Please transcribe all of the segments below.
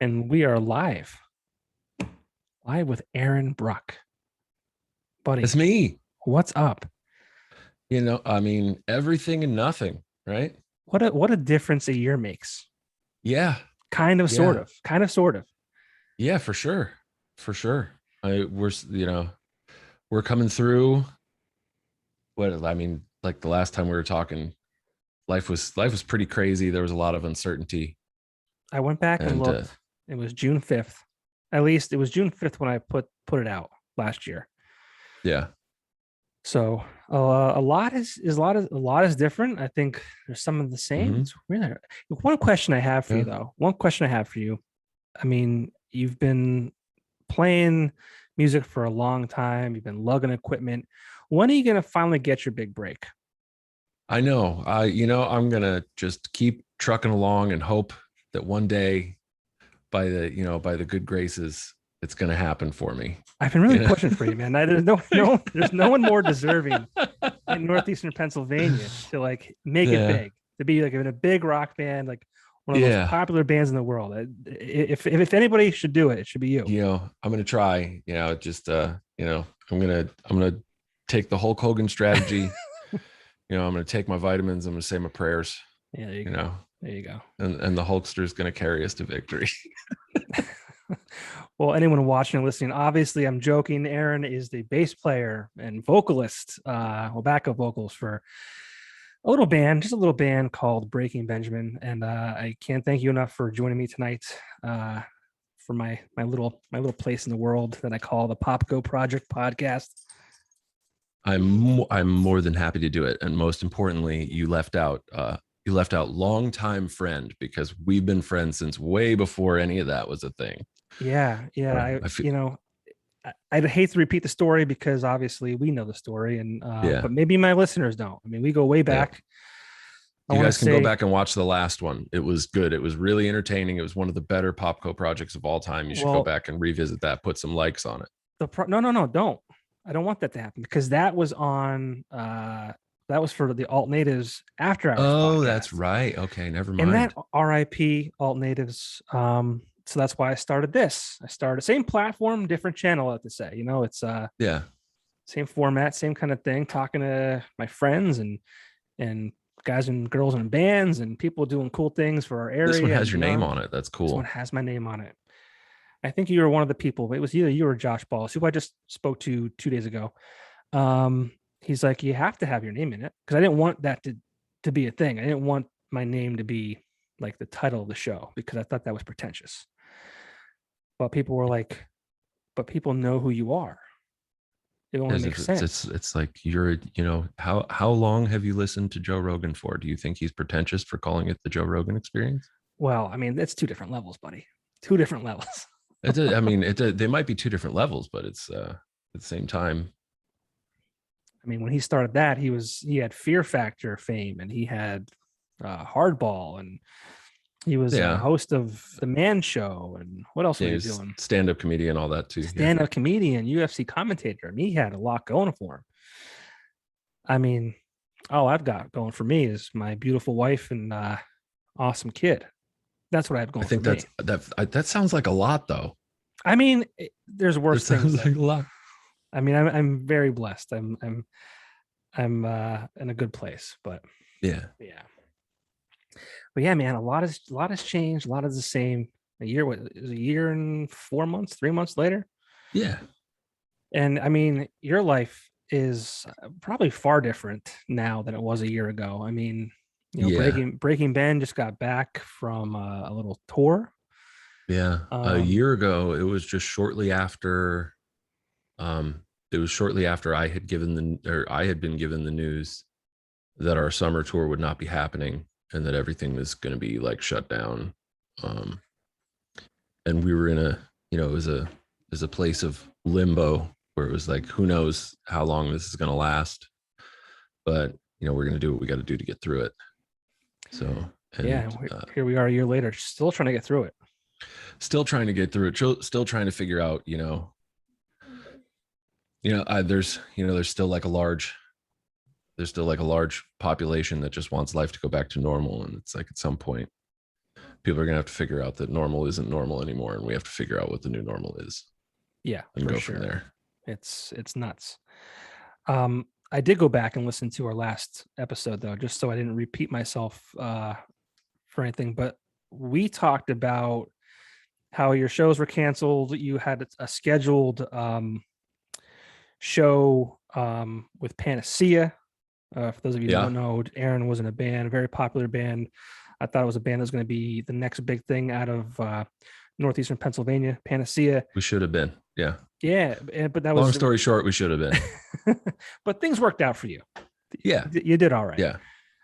And we are live with Aaron Bruch. Buddy, It's me. what's up? I mean, everything and nothing, right? What a difference a year makes. Yeah. Kind of, Yeah. sort of. Yeah, for sure. For sure. We're coming through like the last time we were talking, life was pretty crazy. There was a lot of uncertainty. I went back and looked. It was June 5th. At least it was June 5th when I put it out last year. Yeah. So a lot is different. I think there's some of the same. Mhm. It's really one question I have for you though. One question I have for you. I mean, you've been playing music for a long time. You've been lugging equipment. When are you gonna finally get your big break? I know. I'm gonna just keep trucking along and hope that one day by the good graces, it's gonna happen for me. I've been really pushing for you, man. There's no one more deserving in Northeastern Pennsylvania to like make it big, to be like in a big rock band, like one of the most popular bands in the world. If anybody should do it, it should be you. I'm gonna try. I'm gonna take the Hulk Hogan strategy. I'm gonna take my vitamins. I'm gonna say my prayers. Yeah, there you go. There you go. And the Hulkster is gonna carry us to victory. Well, anyone watching and listening, obviously I'm joking. Aaron is the bass player and vocalist, backup vocals for a little band called Breaking Benjamin. And I can't thank you enough for joining me tonight for my little place in the world that I call the Popko Project podcast. I'm more than happy to do it. And most importantly, you left out longtime friend, because we've been friends since way before any of that was a thing. Yeah. I'd hate to repeat the story because obviously we know the story, and but maybe my listeners don't. I mean, we go way back. Yeah. You guys can go back and watch the last one. It was good. It was really entertaining. It was one of the better Popko projects of all time. You should go back and revisit that. Put some likes on it. No, don't. I don't want that to happen, because that was on. That was for the Alt Natives After Hours. Oh, podcast. That's right. Okay, never mind. And that RIP Alt Natives. So that's why I started this. I started same platform, different channel. I have to say, it's same format, same kind of thing. Talking to my friends and guys and girls in bands and people doing cool things for our area. This one has your name on it. That's cool. This one has my name on it. I think you were one of the people. It was either you or Josh Balls, who I just spoke to 2 days ago. He's like, you have to have your name in it, because I didn't want that to be a thing. I didn't want my name to be like the title of the show, because I thought that was pretentious. But people were like, but people know who you are. It only makes sense. It's like how long have you listened to Joe Rogan for? Do you think he's pretentious for calling it the Joe Rogan Experience? Well, I mean, it's 2 different levels, buddy. 2 different levels. They might be 2 different levels, but it's at the same time. I mean, when he started that, he had Fear Factor fame, and he had Hardball, and he was a host of The Man Show, and what else was he doing? Stand-up comedian, all that too. Stand-up comedian, UFC commentator. I mean, he had a lot going for him. I mean, all I've got going for me is my beautiful wife and awesome kid. That's what I have going. I think that sounds like a lot, though. I mean, there's worse things. Sounds like a lot. I mean, I'm very blessed. I'm in a good place, but yeah. But yeah, man, a lot has changed. A lot is the same. A year and 4 months, 3 months later. Yeah. And I mean, your life is probably far different now than it was a year ago. I mean, Breaking Ben just got back from a little tour. Yeah. A year ago, it was just shortly after. It was shortly after I had been given the news that our summer tour would not be happening, and that everything was going to be like shut down. And we were in it was a place of limbo where it was like, who knows how long this is going to last, but we're going to do what we got to do to get through it. So, here we are a year later, still trying to get through it. Still trying to get through it. Still trying to figure out, there's still like a large population that just wants life to go back to normal. And it's like, at some point people are going to have to figure out that normal isn't normal anymore, and we have to figure out what the new normal is. Yeah, and go sure. from there. It's nuts. I did go back and listen to our last episode though, just so I didn't repeat myself for anything. But we talked about how your shows were canceled. You had a scheduled show with Pan.a.ce.a. For those of you who don't know, Aaron was in a band, a very popular band. I thought it was a band that was going to be the next big thing out of Northeastern Pennsylvania, Pan.a.ce.a. We should have been. Yeah. Yeah. But that was long story short, we should have been. But things worked out for you. Yeah. You did all right. Yeah.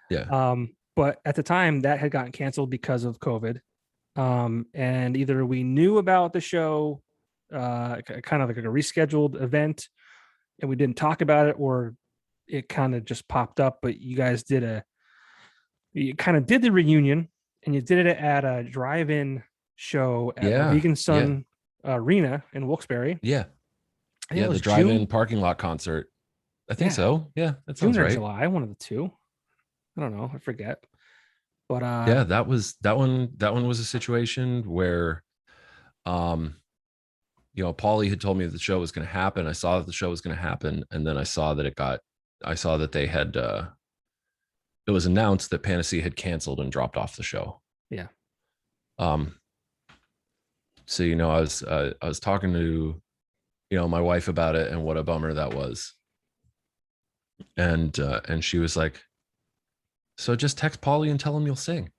Yeah. But at the time that had gotten canceled because of COVID. And either we knew about the show, kind of like a rescheduled event, and we didn't talk about it, or it kind of just popped up. But you guys you kind of did the reunion, and you did it at a drive-in show at Vegan Sun Arena in Wilkes-Barre. Yeah. Yeah, the drive-in parking lot concert. I think so. Yeah, that sounds June or right. July, one of the two. I don't know. I forget. But yeah, that one was a situation where Paulie had told me that the show was going to happen. I saw that the show was going to happen, and then I saw that they had it was announced that Pan.a.ce.a had canceled and dropped off the show. Yeah. So I was talking to my wife about it, and what a bummer that was. And she was like, so just text Paulie and tell him you'll sing.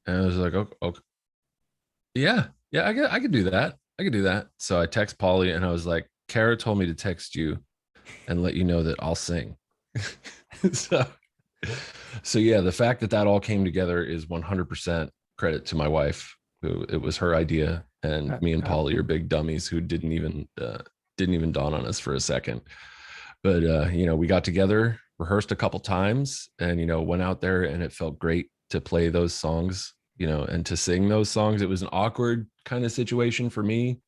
And I was like, okay. Yeah, I could do that. So I text Paulie and I was like, Kara told me to text you and let you know that I'll sing. so yeah, the fact that all came together is 100% credit to my wife. It was her idea, and me and Paulie are big dummies who didn't even dawn on us for a second. But we got together, rehearsed a couple times, and went out there, and it felt great to play those songs, and to sing those songs. It was an awkward kind of situation for me,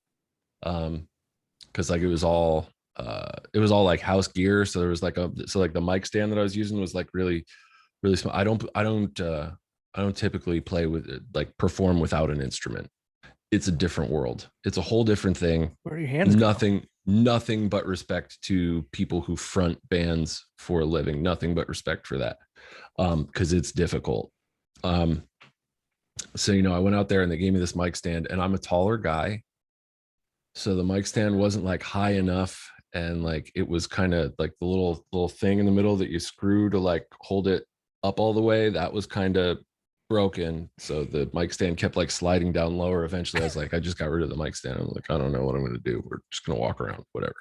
because like it was all like house gear. So there was like the mic stand that I was using was like really, really small. I don't typically play with like perform without an instrument. It's a different world. It's a whole different thing. Where are your hands? Nothing but respect to people who front bands for a living. Nothing but respect for that, because it's difficult. So I went out there and they gave me this mic stand, and I'm a taller guy, so the mic stand wasn't like high enough, and like it was kind of like the little thing in the middle that you screw to like hold it up all the way. That was kind of broken, so the mic stand kept like sliding down lower. Eventually I was like, I just got rid of the mic stand. I'm like, I don't know what I'm going to do. We're just going to walk around, whatever.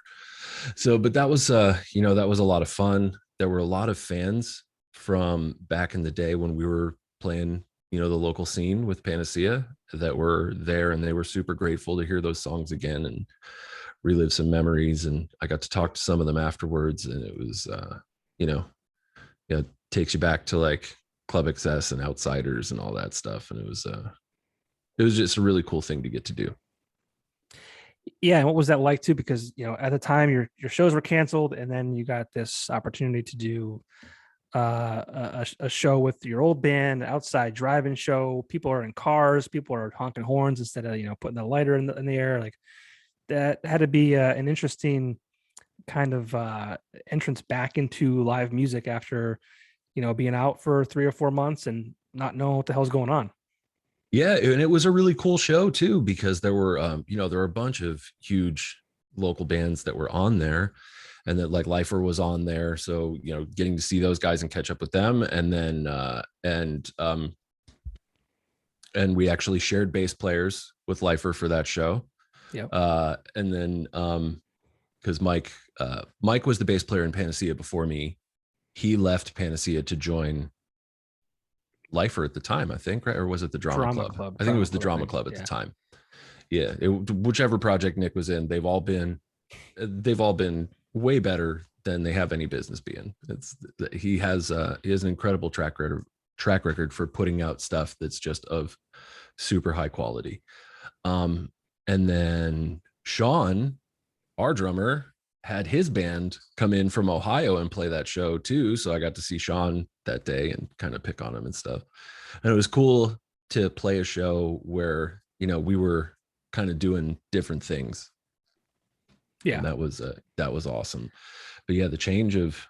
So but that was that was a lot of fun. There were a lot of fans from back in the day when we were playing the local scene with Pan.a.ce.a that were there, and they were super grateful to hear those songs again and relive some memories. And I got to talk to some of them afterwards, and it was it takes you back to like Club Excess and Outsiders and all that stuff. And it was just a really cool thing to get to do. Yeah. And what was that like too? Because, at the time your shows were canceled, and then you got this opportunity to do a show with your old band, outside drive-in show. People are in cars, people are honking horns instead of, putting the lighter in the air. Like that had to be an interesting kind of entrance back into live music after, being out for 3 or 4 months and not knowing what the hell's going on. Yeah. And it was a really cool show too, because there were, there were a bunch of huge local bands that were on there, and that like Lifer was on there. So, getting to see those guys and catch up with them. And then, and we actually shared bass players with Lifer for that show. Yeah. And then, cause Mike was the bass player in Pan.a.ce.a before me. He left Pan.a.ce.a to join Lifer at the time, I think, right? Or was it the Drama Club? I think it was the Drama Club at the time. Yeah. Whichever project Nick was in, they've all been way better than they have any business being. He has an incredible track record for putting out stuff that's just of super high quality. And then Sean, our drummer, had his band come in from Ohio and play that show too. So I got to see Sean that day and kind of pick on him and stuff. And it was cool to play a show where, you know, we were kind of doing different things. Yeah. And that was awesome. But yeah, the change of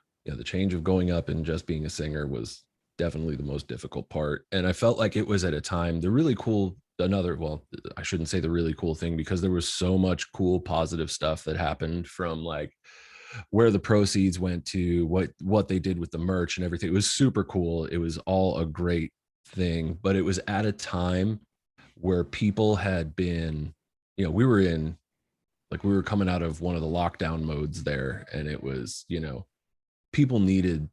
going up and just being a singer was definitely the most difficult part. And I felt like it was at a time, the really cool, well, I shouldn't say the really cool thing, because there was so much cool positive stuff that happened, from like where the proceeds went to what they did with the merch and everything. It was super cool. It was all a great thing, but it was at a time where people had been, you know, we were coming out of one of the lockdown modes there, and it was, you know, people needed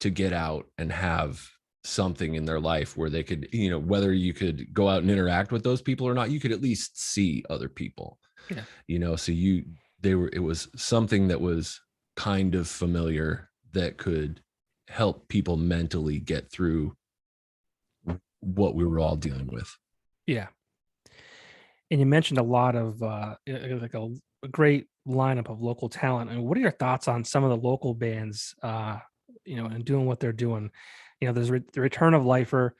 to get out and have something in their life where they could, you know, whether you could go out and interact with those people or not, you could at least see other people. Yeah. You know, so it was something that was kind of familiar that could help people mentally get through what we were all dealing with. Yeah. And you mentioned a lot of like a great lineup of local talent. I mean, what are your thoughts on some of the local bands, you know, and doing what they're doing? You know, there's the Return of Lifer.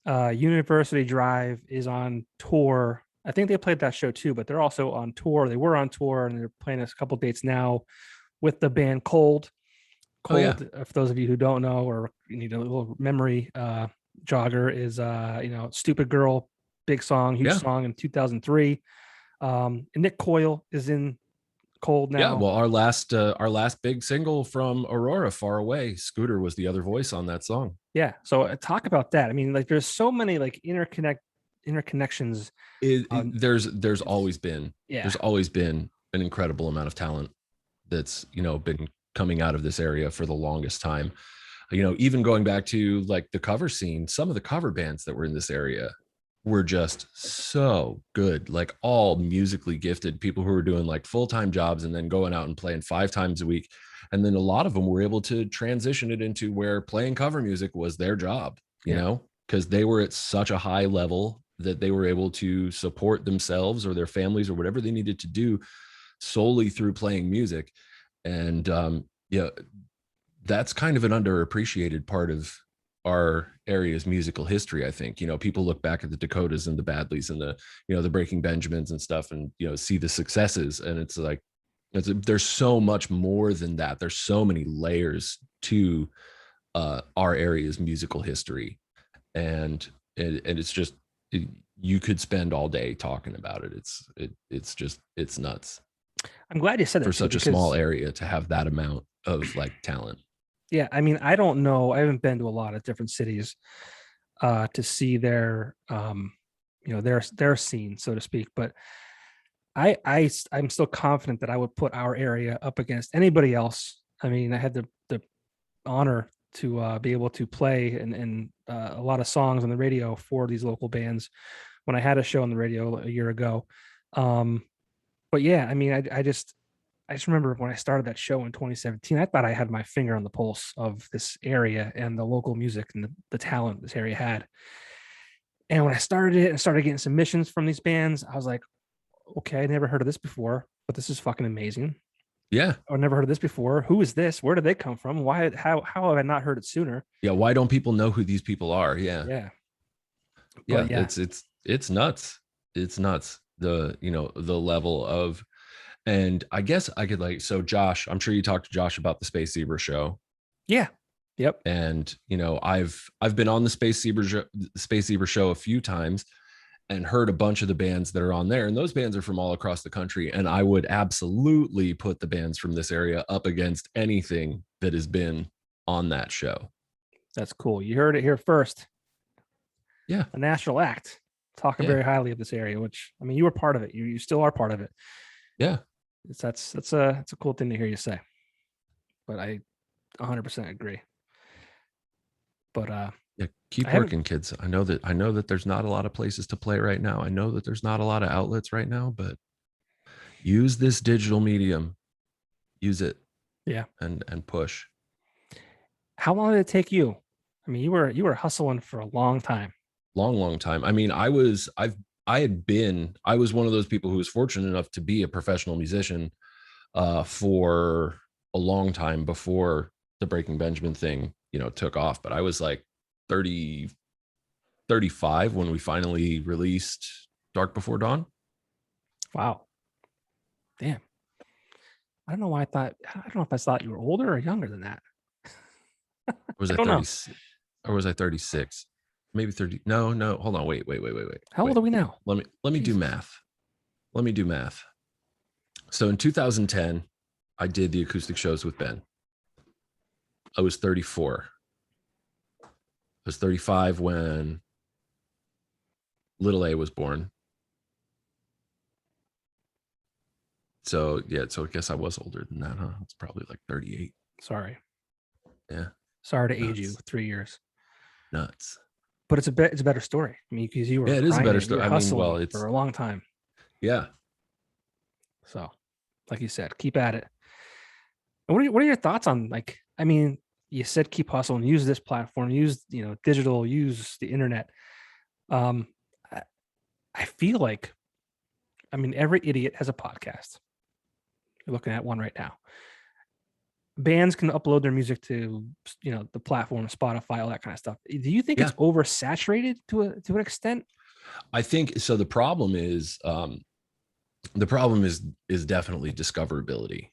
University Drive is on tour. I think they played that show too, but they're also on tour. They were on tour, and they're playing a couple dates now with the band Cold. Oh, yeah. For those of you who don't know or you need a little memory jogger, is you know, Stupid Girl, big song, huge Yeah. song in 2003. And Nick Coyle is in Cold now. Yeah, well, our last big single from Aurora, Far Away, Scooter was the other voice on that song. Yeah, so talk about that. I mean, like, there's so many like interconnections. There's always been Yeah. There's always been an incredible amount of talent that's, you know, been coming out of this area for the longest time. You know, even going back to like the cover scene, some of the cover bands that were in this area were just so good, like all musically gifted people who were doing like full-time jobs and then going out and playing 5 times a week. And then a lot of them were able to transition it into where playing cover music was their job, you know, because they were at such a high level that they were able to support themselves or their families or whatever they needed to do solely through playing music. And yeah, that's kind of an underappreciated part of our area's musical history. I think, you know, people look back at the Dakotas and the Badleys and the, you know, the Breaking Benjamins and stuff, and, you know, see the successes, and it's like, there's so much more than that. There's so many layers to our area's musical history, and it's just, you could spend all day talking about it. It's nuts. I'm glad you said that for such a small area to have that amount of like talent. Yeah, I mean, I don't know. I haven't been to a lot of different cities to see their you know, their scene, so to speak. But I'm still confident that I would put our area up against anybody else. I mean, I had the honor to be able to play and a lot of songs on the radio for these local bands when I had a show on the radio a year ago. But yeah, I mean, I just remember when I started that show in 2017, I thought I had my finger on the pulse of this area and the local music and the talent this area had. And when I started it and started getting submissions from these bands, I was like, okay, I never heard of this before, but this is fucking amazing. Yeah. I've never heard of this before. Who is this? Where did they come from? Why, how have I not heard it sooner? Yeah. Why don't people know who these people are? Yeah. Yeah. Yeah. It's nuts. It's nuts. The, you know, the level of, and I guess I could like, so Josh, I'm sure you talked to Josh about the Space Zebra show. Yeah. Yep. And, you know, I've been on the Space Zebra show a few times and heard a bunch of the bands that are on there. And those bands are from all across the country. And I would absolutely put the bands from this area up against anything that has been on that show. That's cool. You heard it here first. Yeah. A national act talking very highly of this area, which, I mean, you were part of it. You still are part of it. Yeah. That's a cool thing to hear you say. But I 100% agree. But yeah, keep working, kids. I know that there's not a lot of places to play right now. I know that there's not a lot of outlets right now, but use this digital medium. Use it. Yeah. And push. How long did it take you? I mean, you were hustling for a long time. Long time. I mean, I was one of those people who was fortunate enough to be a professional musician for a long time before the Breaking Benjamin thing, you know, took off. But I was like 30 35 when we finally released Dark Before Dawn. Wow. Damn. I don't know why I don't know if I thought you were older or younger than that. Was I 30 or was I 36? Maybe 30. No, hold on. Wait. How old are we now? Let me do math. Let me do math. So in 2010, I did the acoustic shows with Ben. I was 34. I was 35 when Little A was born. So yeah, so I guess I was older than that, huh? It's probably like 38. Sorry. Yeah. Sorry to age you 3 years. Nuts. But it's a better story. I mean, because you were it is a better story. I mean, well, it's for a long time. Yeah. So, like you said, keep at it. And what are your thoughts on, like, I mean, you said keep hustling, use this platform, use, digital, use the internet. I feel like, I mean, every idiot has a podcast. You're looking at one right now. Bands can upload their music to, the platform, Spotify, all that kind of stuff. Do you think it's oversaturated to an extent? I think so. The problem is definitely discoverability.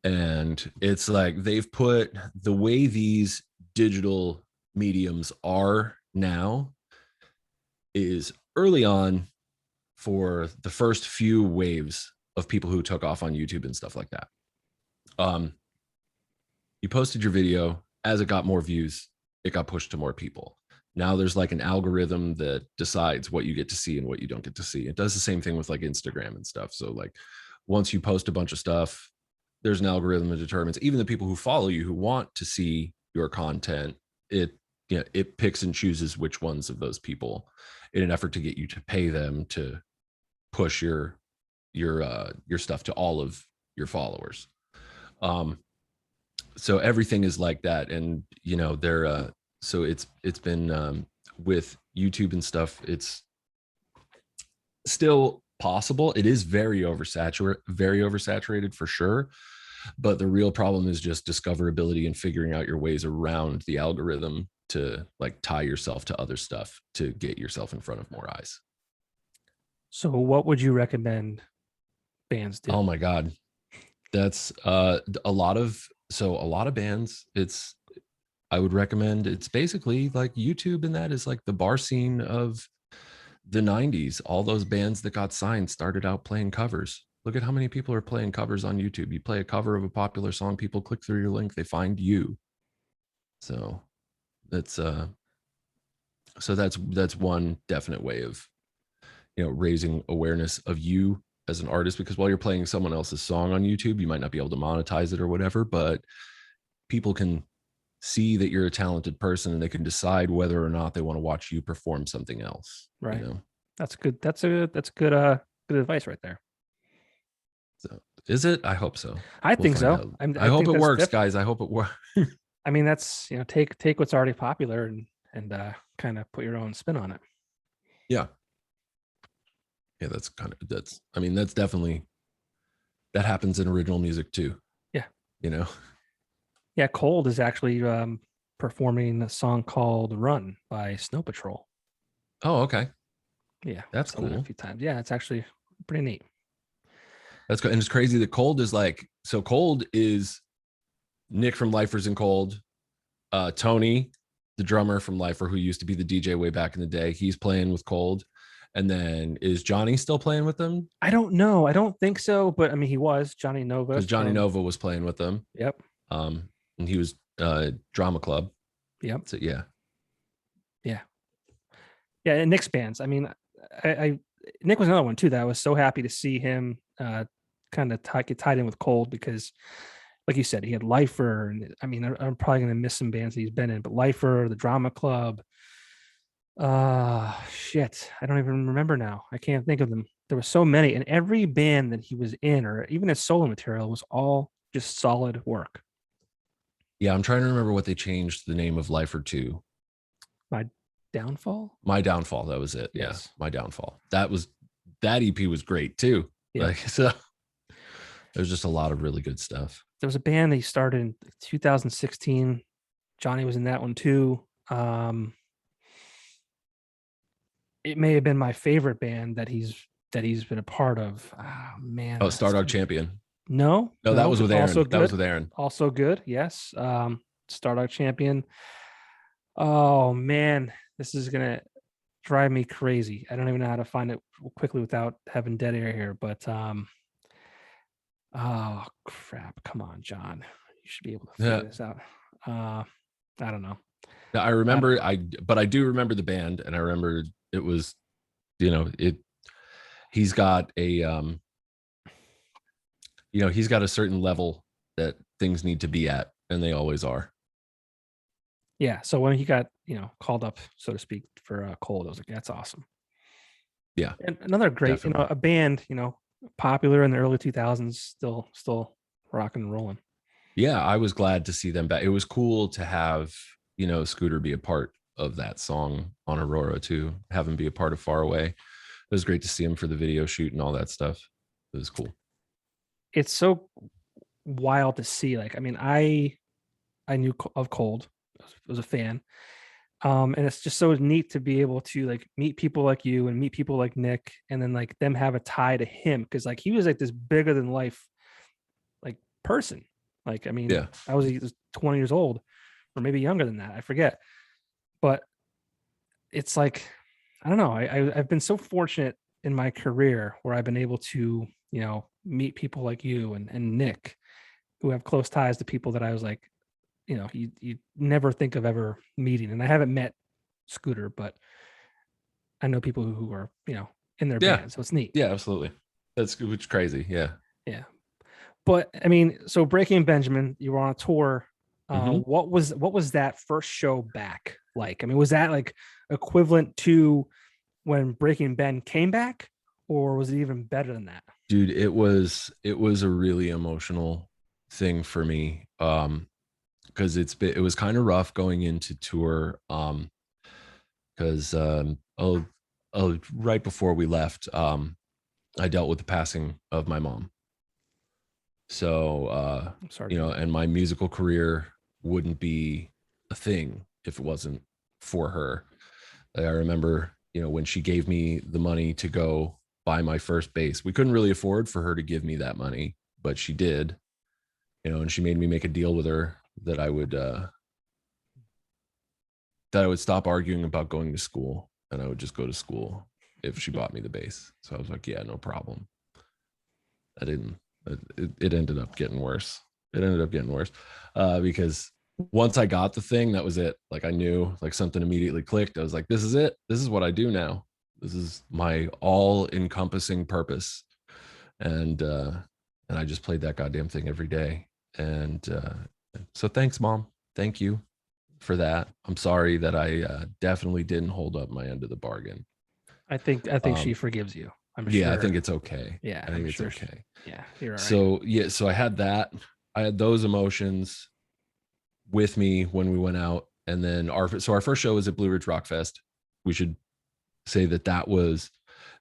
And it's like they've put the way these digital mediums are now is early on for the first few waves of people who took off on YouTube and stuff like that. You posted your video, as it got more views, it got pushed to more people. Now there's like an algorithm that decides what you get to see and what you don't get to see. It does the same thing with like Instagram and stuff. So like once you post a bunch of stuff, there's an algorithm that determines even the people who follow you, who want to see your content, it picks and chooses which ones of those people in an effort to get you to pay them to push your stuff to all of your followers. So everything is like that. And, so it's been, with YouTube and stuff, it's still possible. It is very oversaturated for sure. But the real problem is just discoverability and figuring out your ways around the algorithm to like tie yourself to other stuff to get yourself in front of more eyes. So what would you recommend bands do? Oh my God. That's a lot of bands. I would recommend, it's basically like YouTube, and that is like the bar scene of the 90s. All those bands that got signed started out playing covers. Look at how many people are playing covers on YouTube. You play a cover of a popular song, people click through your link, they find you. So that's one definite way of, raising awareness of you as an artist, because while you're playing someone else's song on YouTube, you might not be able to monetize it or whatever, but people can see that you're a talented person and they can decide whether or not they want to watch you perform something else. Right. That's good. That's good advice right there. So is it? I hope so. I think so. I hope it works, guys. I hope it works. I mean, that's, take what's already popular and kind of put your own spin on it. Yeah. Yeah, that's definitely, that happens in original music too. Yeah. Yeah, Cold is actually performing a song called Run by Snow Patrol. Oh, okay. Yeah. That's cool. A few times. Yeah, it's actually pretty neat. That's good. And it's crazy that Cold is Nick from Lifers and Cold, Tony, the drummer from Lifer, who used to be the DJ way back in the day. He's playing with Cold. And then is Johnny still playing with them? I don't know. I don't think so. But I mean, he was Johnny Nova. Because Johnny Nova was playing with them. Yep. And he was Drama Club. Yep. So yeah. And Nick's bands. I mean, Nick was another one too that I was so happy to see him kind of get tied in with Cold, because like you said, he had Lifer, and I mean, I'm probably gonna miss some bands that he's been in, but Lifer, the Drama Club. Shit, I don't even remember now. I can't think of them. There were so many, and every band that he was in, or even his solo material, was all just solid work. Yeah, I'm trying to remember what they changed the name of Lifer to. My Downfall. That was it. Yes. Yeah, My Downfall. That EP was great too. Yeah. Like, so there's just a lot of really good stuff. There was a band that he started in 2016. Johnny was in that one too. it may have been my favorite band that he's been a part of. Oh man, Oh, Stardog Champion. no, No, that no, was with also Aaron. That was good, with Aaron. also good. Yes, Stardog Champion. Oh man, this is gonna drive me crazy. I don't even know how to find it quickly without having dead air here. But oh crap! Come on, John, you should be able to Yeah. figure this out. I don't know. Now, I remember, but I do remember the band, and I remember it was, it. He's got a, he's got a certain level that things need to be at, and they always are. Yeah. So when he got called up, so to speak, for Cold, I was like, that's awesome. Yeah, And another great, definitely. a band, popular in the early 2000s, still rocking and rolling. Yeah, I was glad to see them back. It was cool to have, Scooter be a part of that song on Aurora too, have him be a part of Far Away. It was great to see him for the video shoot and all that stuff. It was cool. It's so wild to see. Like, I mean, I knew of Cold, I was a fan. And it's just so neat to be able to like meet people like you and meet people like Nick, and then like them have a tie to him, because like he was like this bigger than life like person. Like, I mean, Yeah. I was 20 years old, or maybe younger than that, I forget. But it's like, I don't know. I've been so fortunate in my career where I've been able to, meet people like you and Nick, who have close ties to people that I was like, you never think of ever meeting. And I haven't met Scooter, but I know people who are, in their Yeah. band. So it's neat. Yeah, absolutely. That's which crazy. Yeah. Yeah. But I mean, so Breaking Benjamin, you were on a tour. Mhm. What was that first show back like? I mean, was that like equivalent to when Breaking Ben came back, or was it even better than that? Dude, it was a really emotional thing for me. Because it was kind of rough going into tour. Because right before we left, I dealt with the passing of my mom. So I'm sorry. and my musical career wouldn't be a thing if it wasn't for her. I remember, when she gave me the money to go buy my first bass. We couldn't really afford for her to give me that money, but she did, and she made me make a deal with her that I would stop arguing about going to school, and I would just go to school if she bought me the bass. So I was like, yeah, no problem. I didn't. It ended up getting worse. Because once I got the thing, that was it. Like, I knew, like, something immediately clicked. I was like, this is it. This is what I do now. This is my all encompassing purpose. And I just played that goddamn thing every day. And so thanks, Mom. Thank you for that. I'm sorry that I definitely didn't hold up my end of the bargain. I think she forgives you. I'm sure. Yeah, I think it's okay. Yeah, I think I'm it's sure okay. Yeah, you're right. So I had that. I had those emotions with me when we went out, and then our first show was at Blue Ridge Rock Fest. We should say that was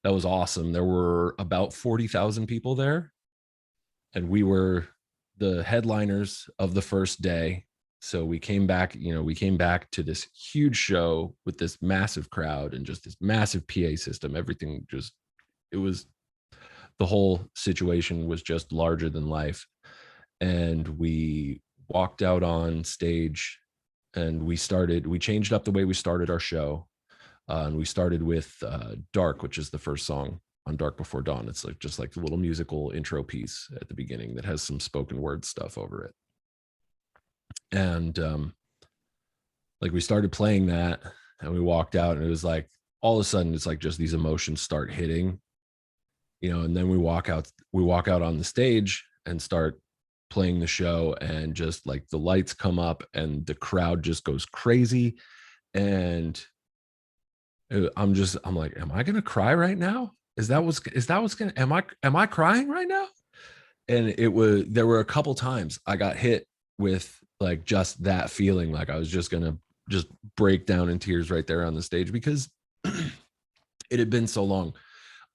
awesome. There were about 40,000 people there, and we were the headliners of the first day. So we came back to this huge show with this massive crowd and just this massive PA system. Everything just, it was, the whole situation was just larger than life. And we walked out on stage, and we changed up the way we started our show. And we started with Dark, which is the first song on Dark Before Dawn. It's like just like a little musical intro piece at the beginning that has some spoken word stuff over it. And like, we started playing that, and we walked out, and it was like, all of a sudden, it's like just these emotions start hitting, and then we walk out on the stage and start playing the show, and just like the lights come up and the crowd just goes crazy. And I'm like, am I gonna cry right now? Is that what's gonna, am I crying right now? And there were a couple times I got hit with like just that feeling, like I was just gonna just break down in tears right there on the stage, because it had been so long.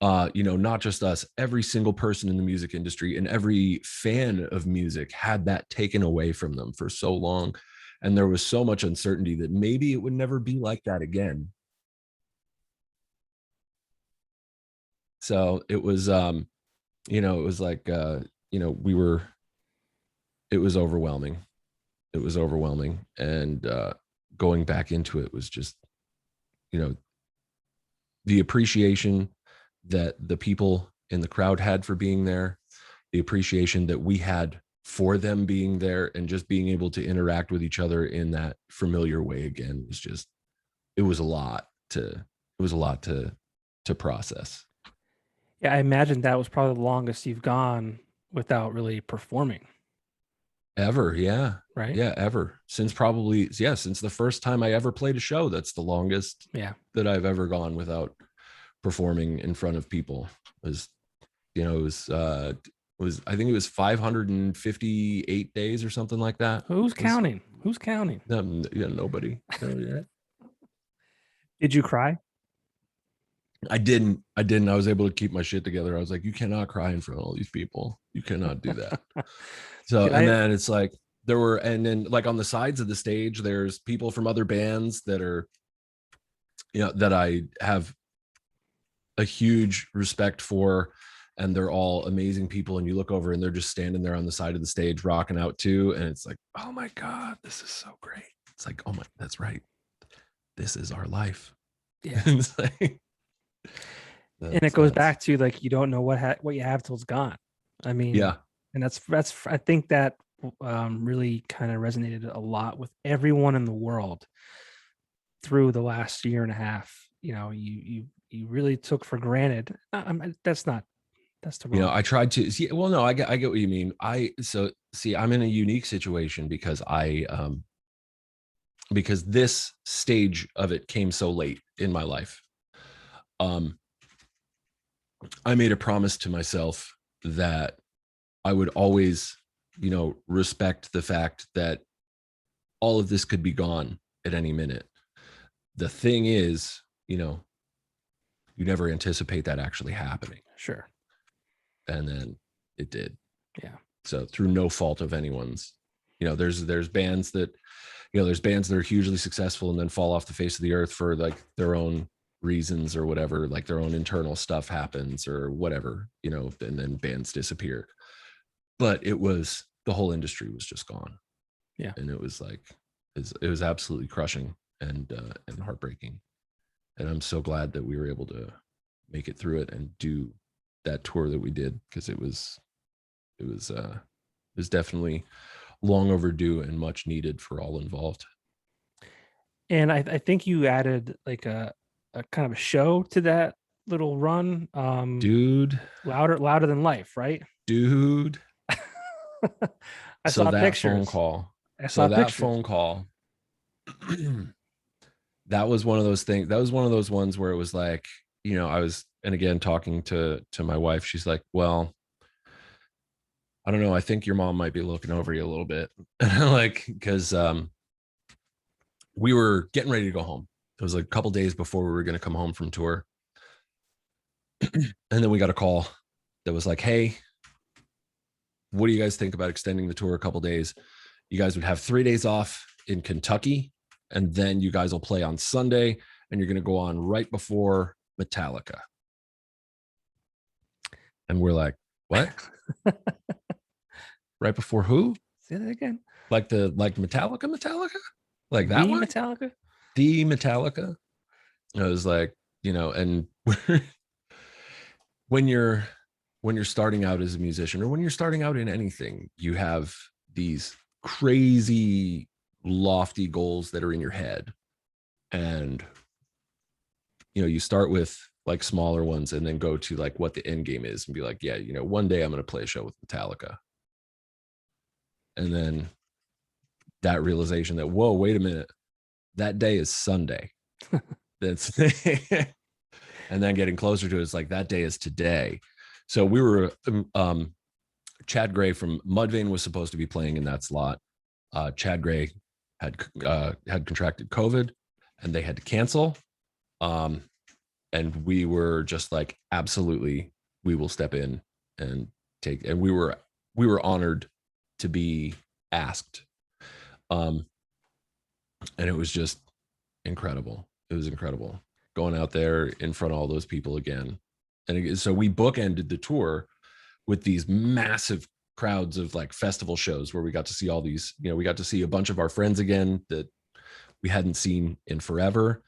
Not just us, every single person in the music industry and every fan of music had that taken away from them for so long. And there was so much uncertainty that maybe it would never be like that again. So it was, you know, it was like, you know, it was overwhelming. It was overwhelming. And going back into it was just, you know, the appreciation that the people in the crowd had for being there, the appreciation that we had for them being there, and just being able to interact with each other in that familiar way again was just, it was a lot to process. Yeah, I imagine that was probably the longest you've gone without really performing, Ever, yeah. right? Yeah, ever. Since probably, yeah, since the first time I ever played a show, that's the longest Yeah. that I've ever gone without performing in front of people. Was, you know, was I think it was 558 days or something like that. Who's It was, counting? Who's counting? yeah, nobody. Yeah. Did you cry? I didn't. I was able to keep my shit together. I was like, you cannot cry in front of all these people. You cannot do that. So, Dude, and then it's like there were, and then like on the sides of the stage, there's people from other bands that are, you know, that I have a huge respect for, and they're all amazing people. And you look over and they're just standing there on the side of the stage rocking out too. And it's like, oh my God, this is so great. It's like, oh my, that's right. This is our life. Yeah. It's like, And it goes back to like you don't know what you have till it's gone. I mean, yeah. and that's I think that really kind of resonated a lot with everyone in the world through the last year and a half. You know, you really took for granted. That's the wrong. You know, I tried to see. Well, no, I get what you mean. So see, I'm in a unique situation because because this stage of it came so late in my life. I made a promise to myself that I would always, you know, respect the fact that all of this could be gone at any minute. The thing is, you know, you never anticipate that actually happening. Sure. And then it did. Yeah. So through no fault of anyone's, you know, there's bands that, you know, there's bands that are hugely successful and then fall off the face of the earth for like their own reasons or whatever, like their own internal stuff happens or whatever, you know, and then bands disappear. But it was, the whole industry was just gone. Yeah. And it was like, it was absolutely crushing and heartbreaking. And I'm so glad that we were able to make it through it and do that tour that we did, because it was definitely long overdue and much needed for all involved. And I think you added like a kind of a show to that little run. Dude, louder than life, right? Dude. I saw pictures. Phone call. I saw that pictures. phone call. That was one of those things. That was one of those ones where it was like, you know, I was, and again, talking to my wife, she's like, well, I don't know. I think your mom might be looking over you a little bit. Like, because we were getting ready to go home. It was like a couple days before we were going to come home from tour. And then we got a call that was like, hey, what do you guys think about extending the tour a couple days? You guys would have 3 days off in Kentucky, and then you guys will play on Sunday, and you're going to go on right before Metallica. And we're like, what? Right before who? Say that again. Like Metallica? Like that one? Metallica? The Metallica? I was like, you know, and when you're starting out as a musician, or when you're starting out in anything, you have these crazy lofty goals that are in your head. And, you know, you start with like smaller ones and then go to like what the end game is and be like, yeah, you know, one day I'm going to play a show with Metallica. And then that realization that, whoa, wait a minute, that day is Sunday. That's and then getting closer to it, it's like that day is today. So we were Chad Gray from Mudvayne was supposed to be playing in that slot. Chad Gray had contracted COVID and they had to cancel. And we were just like, absolutely, we will step in and take, and we were honored to be asked. And it was just incredible. It was incredible going out there in front of all those people again. so we bookended the tour with these massive crowds of like festival shows where we got to see all these, we got to see a bunch of our friends again that we hadn't seen in forever.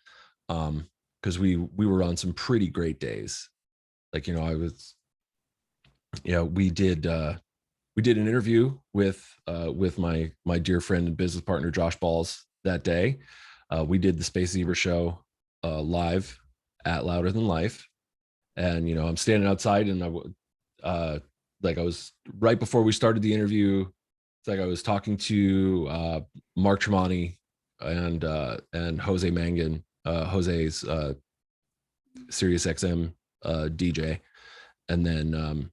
Because we were on some pretty great days. Like, we did an interview with my dear friend and business partner Josh Balls that day. We did the Space Zebra show live at Louder Than Life, and I'm standing outside, and I was right before we started the interview. It's like I was talking to Mark Tremonti and Jose Mangan, Jose's Sirius XM DJ, and then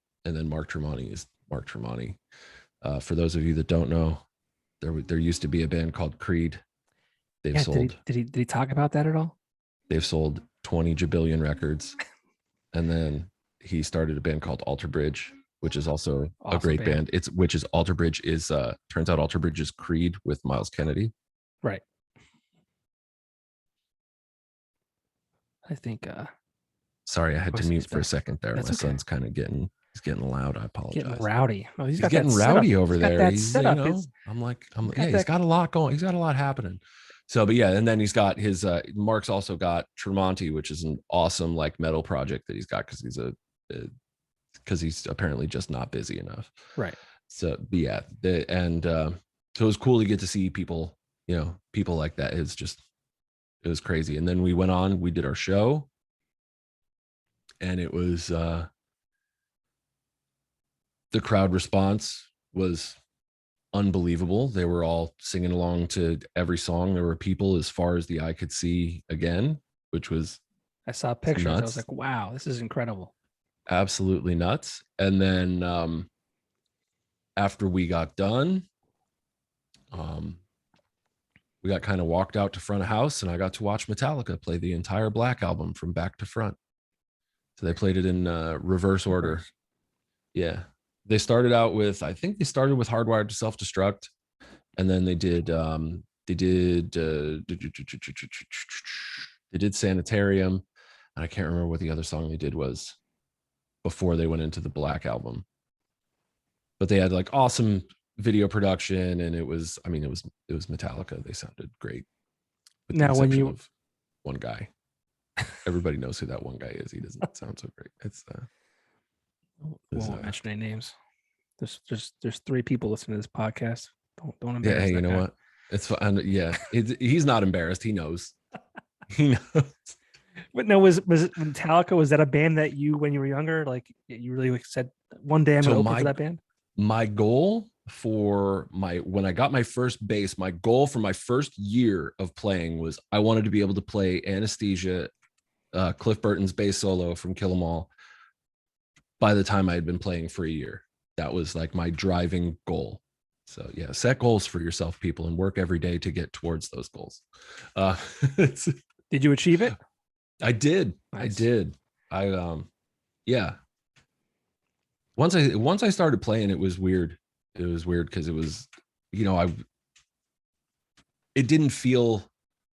Mark Tremonti is Mark Tremonti. For those of you that don't know, there used to be a band called Creed. They've sold. Did he talk about that at all? They've sold 20 jabillion records, and then he started a band called Alter Bridge, which is also awesome, a great band. Alter Bridge is turns out Alter Bridge is Creed with Miles Kennedy. Right. I think sorry, I had to mute for a second there. That's my son's kind of getting loud. I apologize. Getting rowdy. Oh, he's getting rowdy over there. He's got he's got a lot going. He's got a lot happening. So, but yeah, and then he's got his Mark's also got Tremonti, which is an awesome like metal project that he's got because he's apparently just not busy enough. Right. So, but yeah, so it was cool to get to see people, people like that. It was crazy. And then we went on, we did our show, and it was the crowd response was unbelievable. They were all singing along to every song. There were people as far as the eye could see again, which was, I saw pictures. I was like, wow, this is incredible. Absolutely nuts. And then after we got done, we got kind of walked out to front of house, and I got to watch Metallica play the entire Black Album from back to front. So they played it in reverse order. Yeah. They started out with, I think they started with Hardwired to Self-Destruct, and then they did Sanitarium, and I can't remember what the other song they did was before they went into the Black Album. But they had like awesome video production, and it was Metallica. They sounded great. Now, when you one guy, everybody knows who that one guy is. He doesn't sound so great. It's won't mention any names. There's 3 people listening to this podcast. Don't embarrass. Yeah, hey, you know what? It's fine. Yeah, he's not embarrassed. He knows. He knows. But no, was Metallica? Was that a band that you, when you were younger, like you really said one day I'm gonna open for that band? My goal when I got my first bass, my goal for my first year of playing was I wanted to be able to play Anesthesia, Cliff Burton's bass solo from Kill 'Em All, by the time I had been playing for a year. That was like my driving goal. So yeah, set goals for yourself, people, and work every day to get towards those goals. Did you achieve it? I did. Nice. I did. Yeah. Once I started playing, it was weird. It was weird because it was, it didn't feel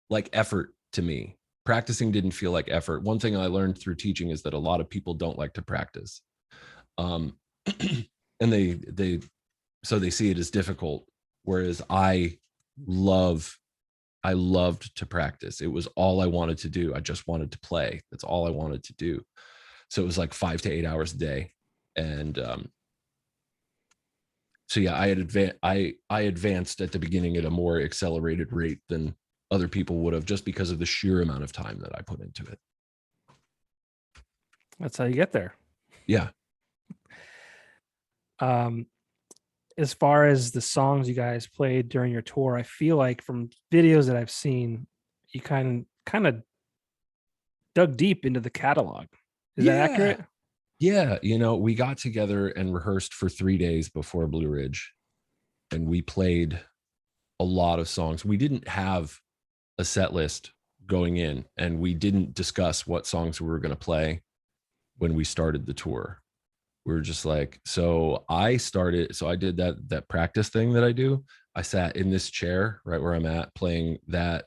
like effort to me. Practicing didn't feel like effort. One thing I learned through teaching is that a lot of people don't like to practice. And they see it as difficult. Whereas I loved to practice. It was all I wanted to do. I just wanted to play. That's all I wanted to do. So it was like 5 to 8 hours a day. And so yeah, I advanced at the beginning at a more accelerated rate than other people would have, just because of the sheer amount of time that I put into it. That's how you get there. Yeah. As far as the songs you guys played during your tour, I feel like from videos that I've seen, you kind of dug deep into the catalog. Is that accurate? Yeah. We got together and rehearsed for 3 days before Blue Ridge, and we played a lot of songs. We didn't have a set list going in, and we didn't discuss what songs we were going to play when we started the tour. We were just like, so I did that practice thing that I do. I sat in this chair right where I'm at, playing that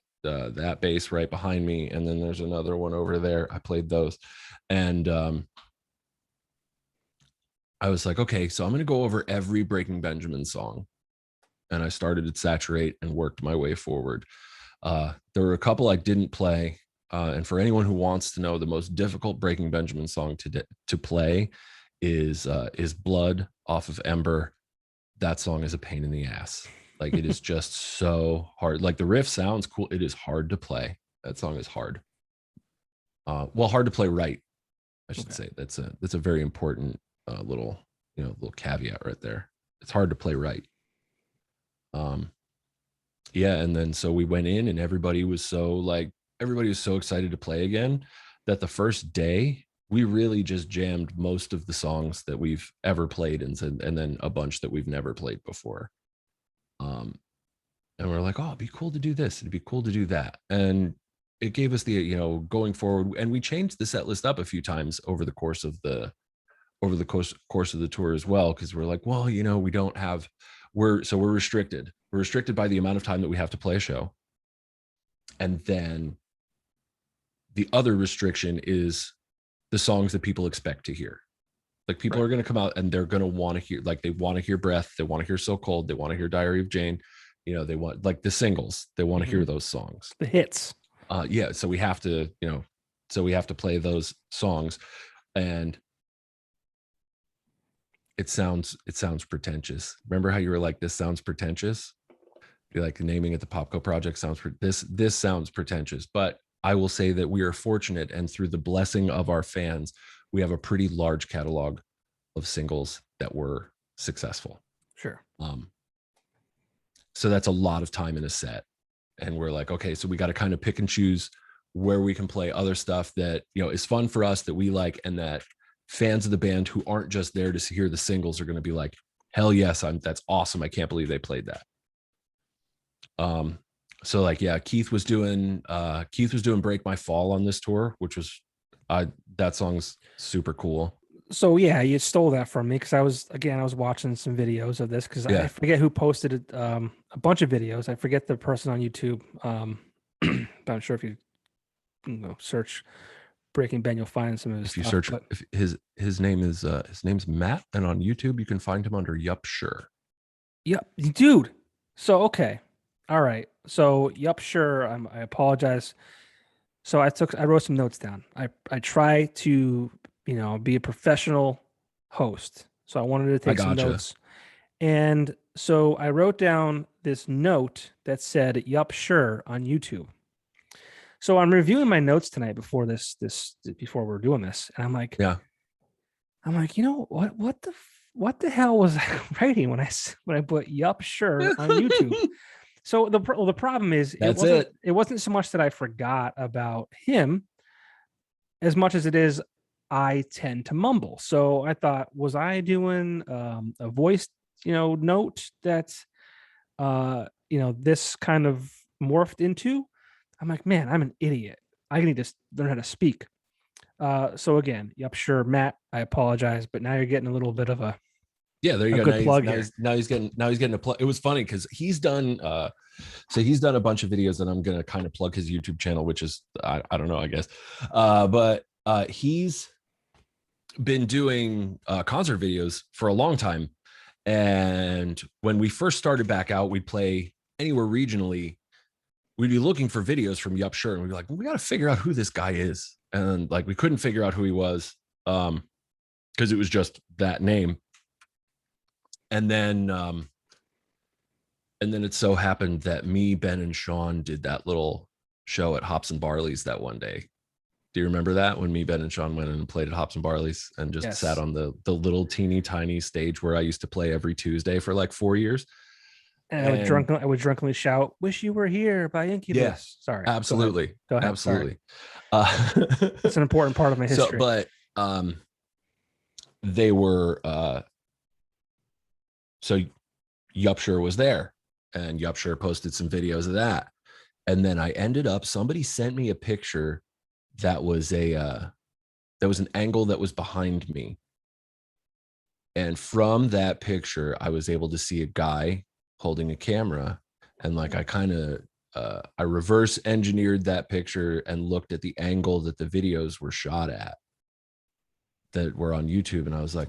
bass right behind me, and then there's another one over there. I played those, and I was like, okay, so I'm going to go over every Breaking Benjamin song. And I started at Saturate and worked my way forward. There were a couple I didn't play. And for anyone who wants to know, the most difficult Breaking Benjamin song to play is Blood off of Ember. That song is a pain in the ass. Like, it is just so hard. Like, the riff sounds cool. It is hard to play. That song is hard. Well, hard to play right, I should say. That's a very important little caveat right there. It's hard to play right. Yeah, and then so we went in and everybody was so excited to play again that the first day we really just jammed most of the songs that we've ever played and then a bunch that we've never played before. And we're like, oh, it'd be cool to do this, it'd be cool to do that. And it gave us the, going forward, and we changed the set list up a few times over the course of the tour as well, because we're like, well, we don't have, we're restricted. We're restricted by the amount of time that we have to play a show. And then the other restriction is the songs that people expect to hear. Like, people are going to come out and they're going to want to hear, like, they want to hear Breath, they want to hear So Cold, they want to hear Diary of Jane, they want, like, the singles, they want to hear those songs, the hits. Yeah, so we have to play those songs. And it sounds pretentious. Remember how you were like, this sounds pretentious? You're like, naming it the Popko Project sounds this sounds pretentious. But I will say that we are fortunate, and through the blessing of our fans, we have a pretty large catalog of singles that were successful. Sure. So that's a lot of time in a set. And we're like, okay, so we got to kind of pick and choose where we can play other stuff that, is fun for us, that we like, and that fans of the band who aren't just there to hear the singles are going to be like, hell yes, that's awesome. I can't believe they played that. So, like, yeah, Keith was doing Break My Fall on this tour, which was, that song's super cool. So yeah, you stole that from me, because I was watching some videos of this, because I forget who posted it, a bunch of videos. I forget the person on YouTube. But I'm sure if you search Breaking Ben, you'll find some of his stuff. If you search, his name's Matt, and on YouTube you can find him under Yup Sure. Yep, dude. So okay, all right. So Yup Sure. I apologize. So I wrote some notes down. I try to be a professional host. So I wanted to take some notes. And so I wrote down this note that said Yup Sure on YouTube. So I'm reviewing my notes tonight before we're doing this, and I'm like, what the hell was I writing when I put Yup Sure on YouTube? So the problem is, it wasn't so much that I forgot about him as much as it is I tend to mumble. So I thought, was I doing a voice note that this kind of morphed into? I'm like, man, I'm an idiot. I need to learn how to speak. So again, Yup Sure, Matt, I apologize, but now you're getting a little bit of a there you go. Good plug. Now he's getting a plug. It was funny because he's done a bunch of videos, and I'm gonna kind of plug his YouTube channel, which is I don't know, I guess, but he's been doing concert videos for a long time. And when we first started back out, we'd play anywhere regionally. We'd be looking for videos from Yup Sure, and we'd be like, well, we got to figure out who this guy is. And like, we couldn't figure out who he was, because it was just that name. And then it so happened that me, Ben, and Sean did that little show at Hops and Barley's that one day. Do you remember that, when me, Ben, and Sean went in and played at Hops and Barley's and just sat on the little teeny tiny stage where I used to play every Tuesday for like 4 years? And I would drunkenly shout, "Wish You Were Here" by Incubus. Yeah, sorry. Absolutely. Go ahead. Absolutely. It's an important part of my history. But they were so Yup Sure was there, and Yup Sure posted some videos of that. And then somebody sent me a picture that was an angle that was behind me. And from that picture, I was able to see a guy holding a camera, and like, I reverse engineered that picture and looked at the angle that the videos were shot at that were on YouTube. And I was like,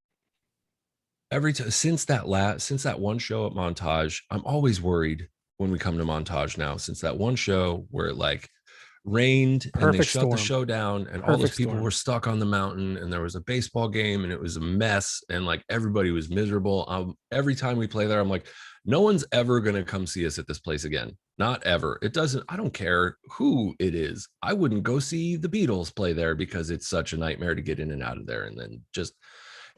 every time since that one show at Montage, I'm always worried when we come to Montage now, since that one show where it like rained and they Perfect shut the storm. show down and all those Perfect people storm. were stuck on the mountain and there was a baseball game and it was a mess and like everybody was miserable. Every time we play there, I'm like, no one's ever going to come see us at this place again. Not ever. It doesn't, I don't care who it is. I wouldn't go see the Beatles play there because it's such a nightmare to get in and out of there. And then just,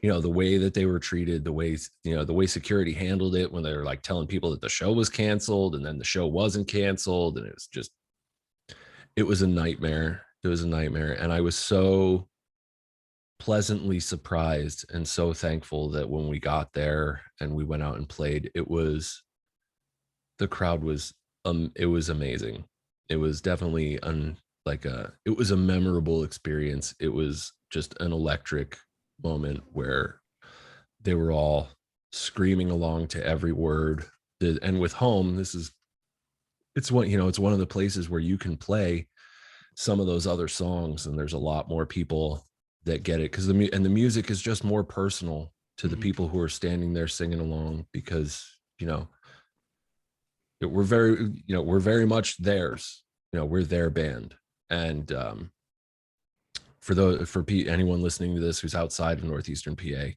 the way that they were treated, the way, the way security handled it when they were like telling people that the show was canceled and then the show wasn't canceled. And it was a nightmare. It was a nightmare. And I was so pleasantly surprised and so thankful that when we got there and we went out and played, the crowd was, it was amazing. It was definitely it was a memorable experience. It was just an electric moment where they were all screaming along to every word. And with Home, it's one of the places where you can play some of those other songs and there's a lot more people that get it because the music is just more personal to the people who are standing there singing along because we're very much theirs. We're their band. And for anyone listening to this who's outside of Northeastern PA, I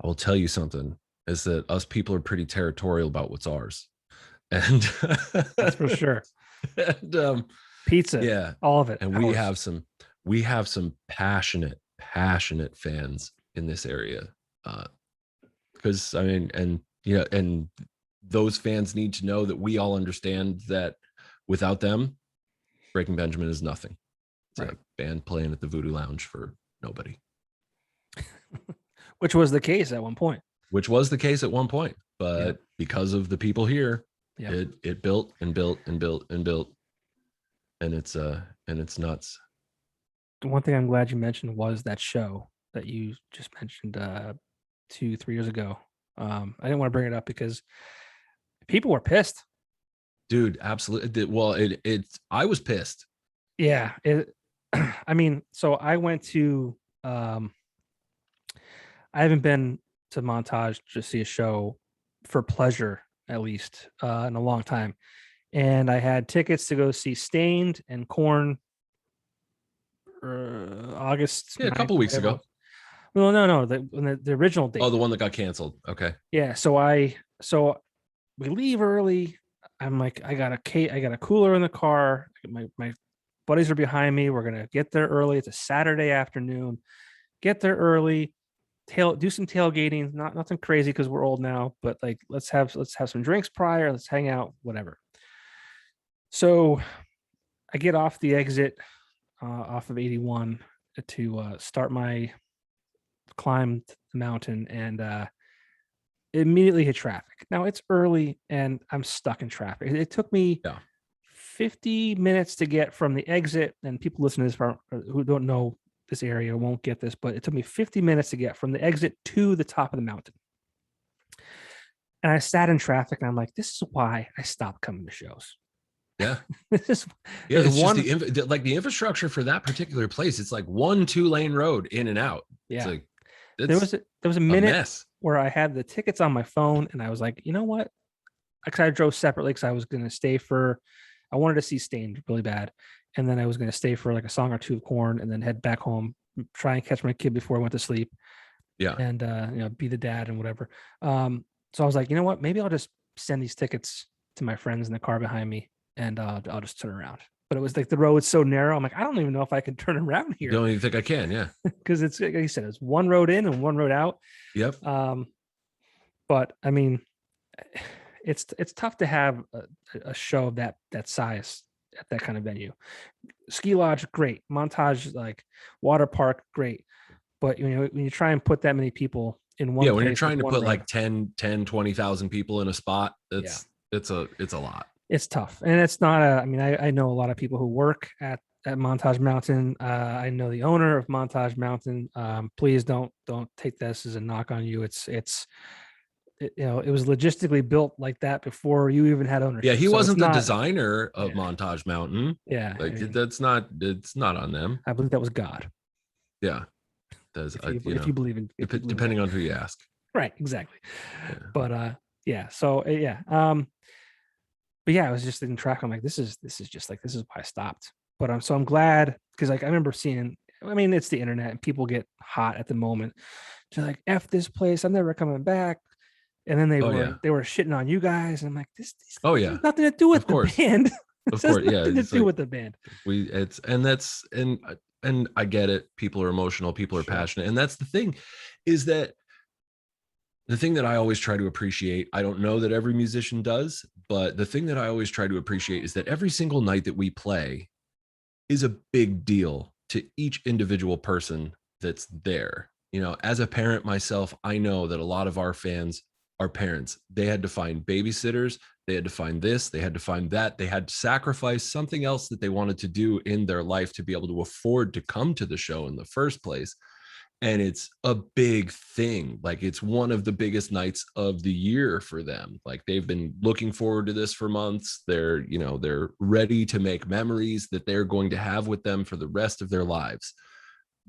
will tell you something, is that us people are pretty territorial about what's ours. And that's for sure. And pizza, yeah, all of it. And we have some passionate fans in this area, because and those fans need to know that we all understand that without them, Breaking Benjamin is nothing. It's a band playing at the Voodoo Lounge for nobody. Which was the case at one point. But because of the people here, it built and built and built and built, and it's nuts. The one thing I'm glad you mentioned was that show that you just mentioned 2-3 years ago. I didn't want to bring it up because people were pissed. Dude, absolutely. Well, I was pissed. Yeah. I mean, so I went to I haven't been to Montage to see a show for pleasure, at least, in a long time. And I had tickets to go see Stained and Korn August. Yeah, a couple weeks ago. Well, no, the original date. Oh, the one that got canceled. Okay. Yeah, so we leave early. I'm like, I got a cooler in the car. My buddies are behind me. We're gonna get there early. It's a Saturday afternoon. Get there early. Do some tailgating. Nothing crazy because we're old now, but like let's have some drinks prior. Let's hang out, whatever. So I get off the exit off of 81 to start my climb to the mountain and immediately hit traffic. Now it's early and I'm stuck in traffic. It took me 50 minutes to get from the exit, and people listening to this who don't know this area won't get this, but it took me 50 minutes to get from the exit to the top of the mountain. And I sat in traffic and I'm like, this is why I stopped coming to shows. Yeah. It's just the infrastructure for that particular place. It's like 1-2 lane road in and out. Yeah. It's like, there was a minute where I had the tickets on my phone and I was like, you know what? Because I drove separately because I was going to stay I wanted to see Stained really bad. And then I was going to stay for like a song or two of Korn and then head back home, try and catch my kid before I went to sleep. Yeah. And, be the dad and whatever. So I was like, you know what? Maybe I'll just send these tickets to my friends in the car behind me and I'll just turn around. But it was like the road's so narrow. I'm like, I don't even know if I can turn around here. You don't even think I can, yeah. Because it's like you said, it's one road in and one road out. Yep. But I mean, it's tough to have a show of that size at that kind of venue. Ski lodge, great. Montage, like water park, great. But when you try and put that many people in one, when you're trying to put like 20,000 people in a spot, it's a lot. It's tough, and it's not I know a lot of people who work at Montage Mountain. I know the owner of Montage Mountain. Please don't take this as a knock on you. It was logistically built like that before you even had ownership. Yeah, he wasn't the designer of Montage Mountain. Yeah, it's not on them. I believe that was God. Yeah, If you believe in, depending on who you ask. Right, exactly. Yeah. But yeah, so yeah. But yeah, I was just in track. I'm like, this is just like, this is why I stopped. But I'm glad, because like I remember seeing, I mean, it's the internet and people get hot at the moment. They're like, F this place, I'm never coming back. And then they Oh were yeah. they were shitting on you guys. And I'm like, Oh this yeah. has nothing to do with Of the course. band. This Of has course. Yeah. nothing to It's do like with the band. and I get it. People are emotional, people are Sure. passionate. And that's the thing, is that the thing that I always try to appreciate, I don't know that every musician does, but the thing that I always try to appreciate is that every single night that we play is a big deal to each individual person that's there. You know, as a parent myself, I know that a lot of our fans are parents. They had to find babysitters, they had to find this, they had to find that, they had to sacrifice something else that they wanted to do in their life to be able to afford to come to the show in the first place. And it's a big thing. Like, it's one of the biggest nights of the year for them. Like, they've been looking forward to this for months. They're ready to make memories that they're going to have with them for the rest of their lives,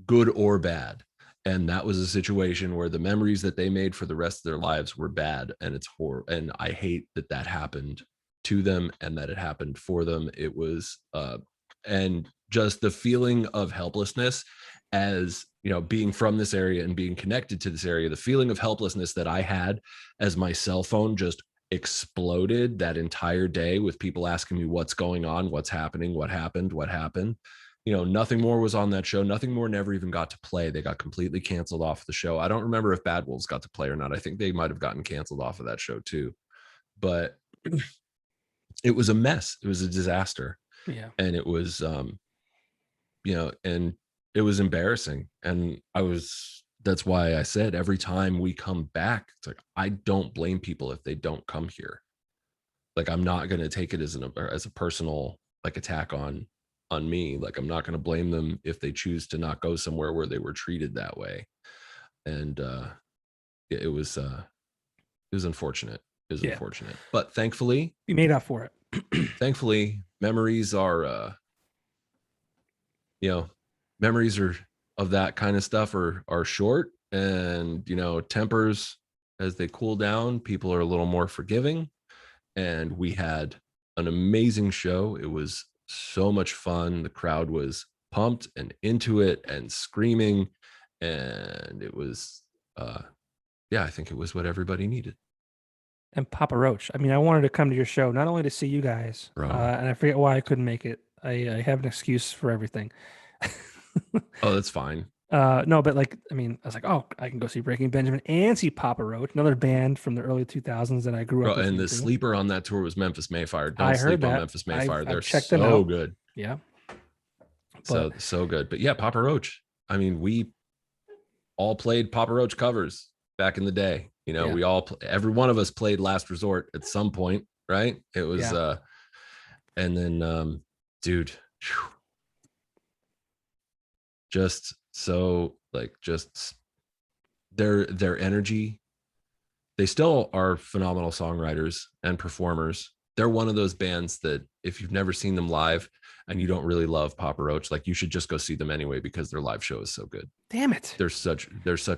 good or bad. And that was a situation where the memories that they made for the rest of their lives were bad, and it's horrible. And I hate that that happened to them and that it happened for them. It was and just the feeling of helplessness, as you know, being from this area and being connected to this area, the feeling of helplessness that I had as my cell phone just exploded that entire day with people asking me what's going on, what's happening, what happened. You know, Nothing More was on that show. Nothing More never even got to play. They got completely canceled off the show. I don't remember if Bad Wolves got to play or not. I think they might have gotten canceled off of that show too. But it was a mess. It was a disaster. Yeah. And it was and it was embarrassing. And that's why I said every time we come back, it's like, I don't blame people if they don't come here. Like, I'm not going to take it as a personal like attack on me. Like, I'm not going to blame them if they choose to not go somewhere where they were treated that way. And it was unfortunate. It was unfortunate. But thankfully, you made up for it. Memories are memories are of that kind of stuff are short. And tempers, as they cool down, people are a little more forgiving. And we had an amazing show. It was so much fun. The crowd was pumped and into it and screaming. And it was, I think it was what everybody needed. And Papa Roach. I mean, I wanted to come to your show not only to see you guys, and I forget why I couldn't make it. I have an excuse for everything. Oh, that's fine. No, but like, I mean, I was like, oh, I can go see Breaking Benjamin and see Papa Roach, another band from the early 2000s that I grew up with. And the sleeper on that tour was Memphis Mayfire. I Don't sleep heard on that. Memphis Mayfire. They're checked them so out. good. Yeah. So good. But yeah, Papa Roach. I mean, we all played Papa Roach covers back in the day. We all, every one of us played Last Resort at some point, right? It was, and then, dude, just so like, just their energy. They still are phenomenal songwriters and performers. They're one of those bands that if you've never seen them live and you don't really love Papa Roach, like, you should just go see them anyway, because their live show is so good. Damn it. They're such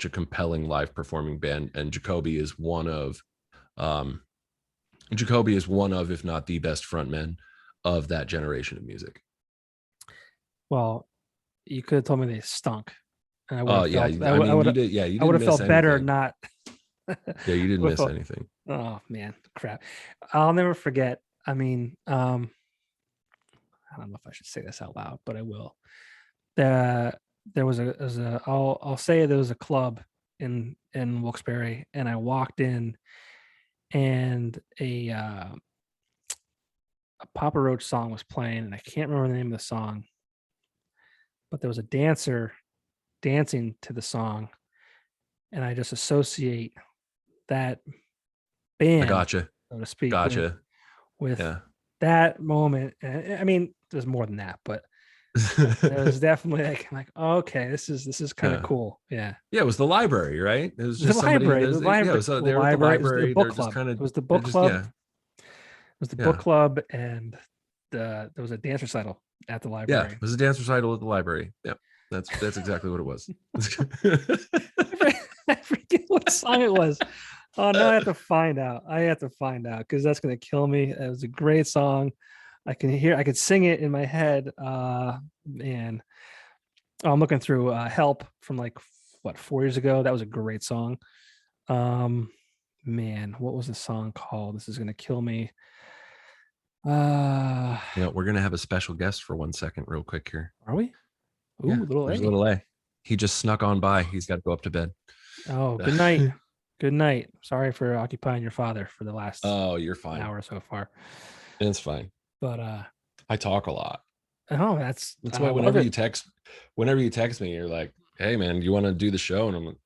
a compelling live performing band. And Jacoby is one of, if not the best frontman of that generation of music. Well, you could have told me they stunk. And I would have you would have felt better anything. not. Yeah, you didn't miss anything. Oh man, crap. I'll never forget. I mean, I don't know if I should say this out loud, but I will. There was I'll say there was a club in Wilkes-Barre, and I walked in, and a Papa Roach song was playing, and I can't remember the name of the song, but there was a dancer dancing to the song, and I just associate that band, I gotcha. so to speak, with that moment. I mean, there's more than that, but it was definitely like, okay, this is kind of cool. Yeah. Yeah, it was the library, right? It was just the library. The library. Yeah, so they were at the library. It was the book club. It was the book club, and there was a dance recital at the library. Yeah, it was a dance recital at the library. Yeah, that's exactly what it was. I forget what song it was. Oh no, I have to find out. Because that's gonna kill me. It was a great song. I could sing it in my head. Man. Oh, I'm looking through Help from like 4 years ago. That was a great song. Man, what was the song called? This is gonna kill me. We're gonna have a special guest for 1 second, real quick here. Are we? Ooh, Yeah, little there's A. little A. He just snuck on by. He's got to go up to bed. Oh, good night. Good night. Sorry for occupying your father for the last You're fine. hour so far. It's fine. But I talk a lot. Oh, that's why whenever you text me, you're like, "Hey man, do you want to do the show?" And I'm like,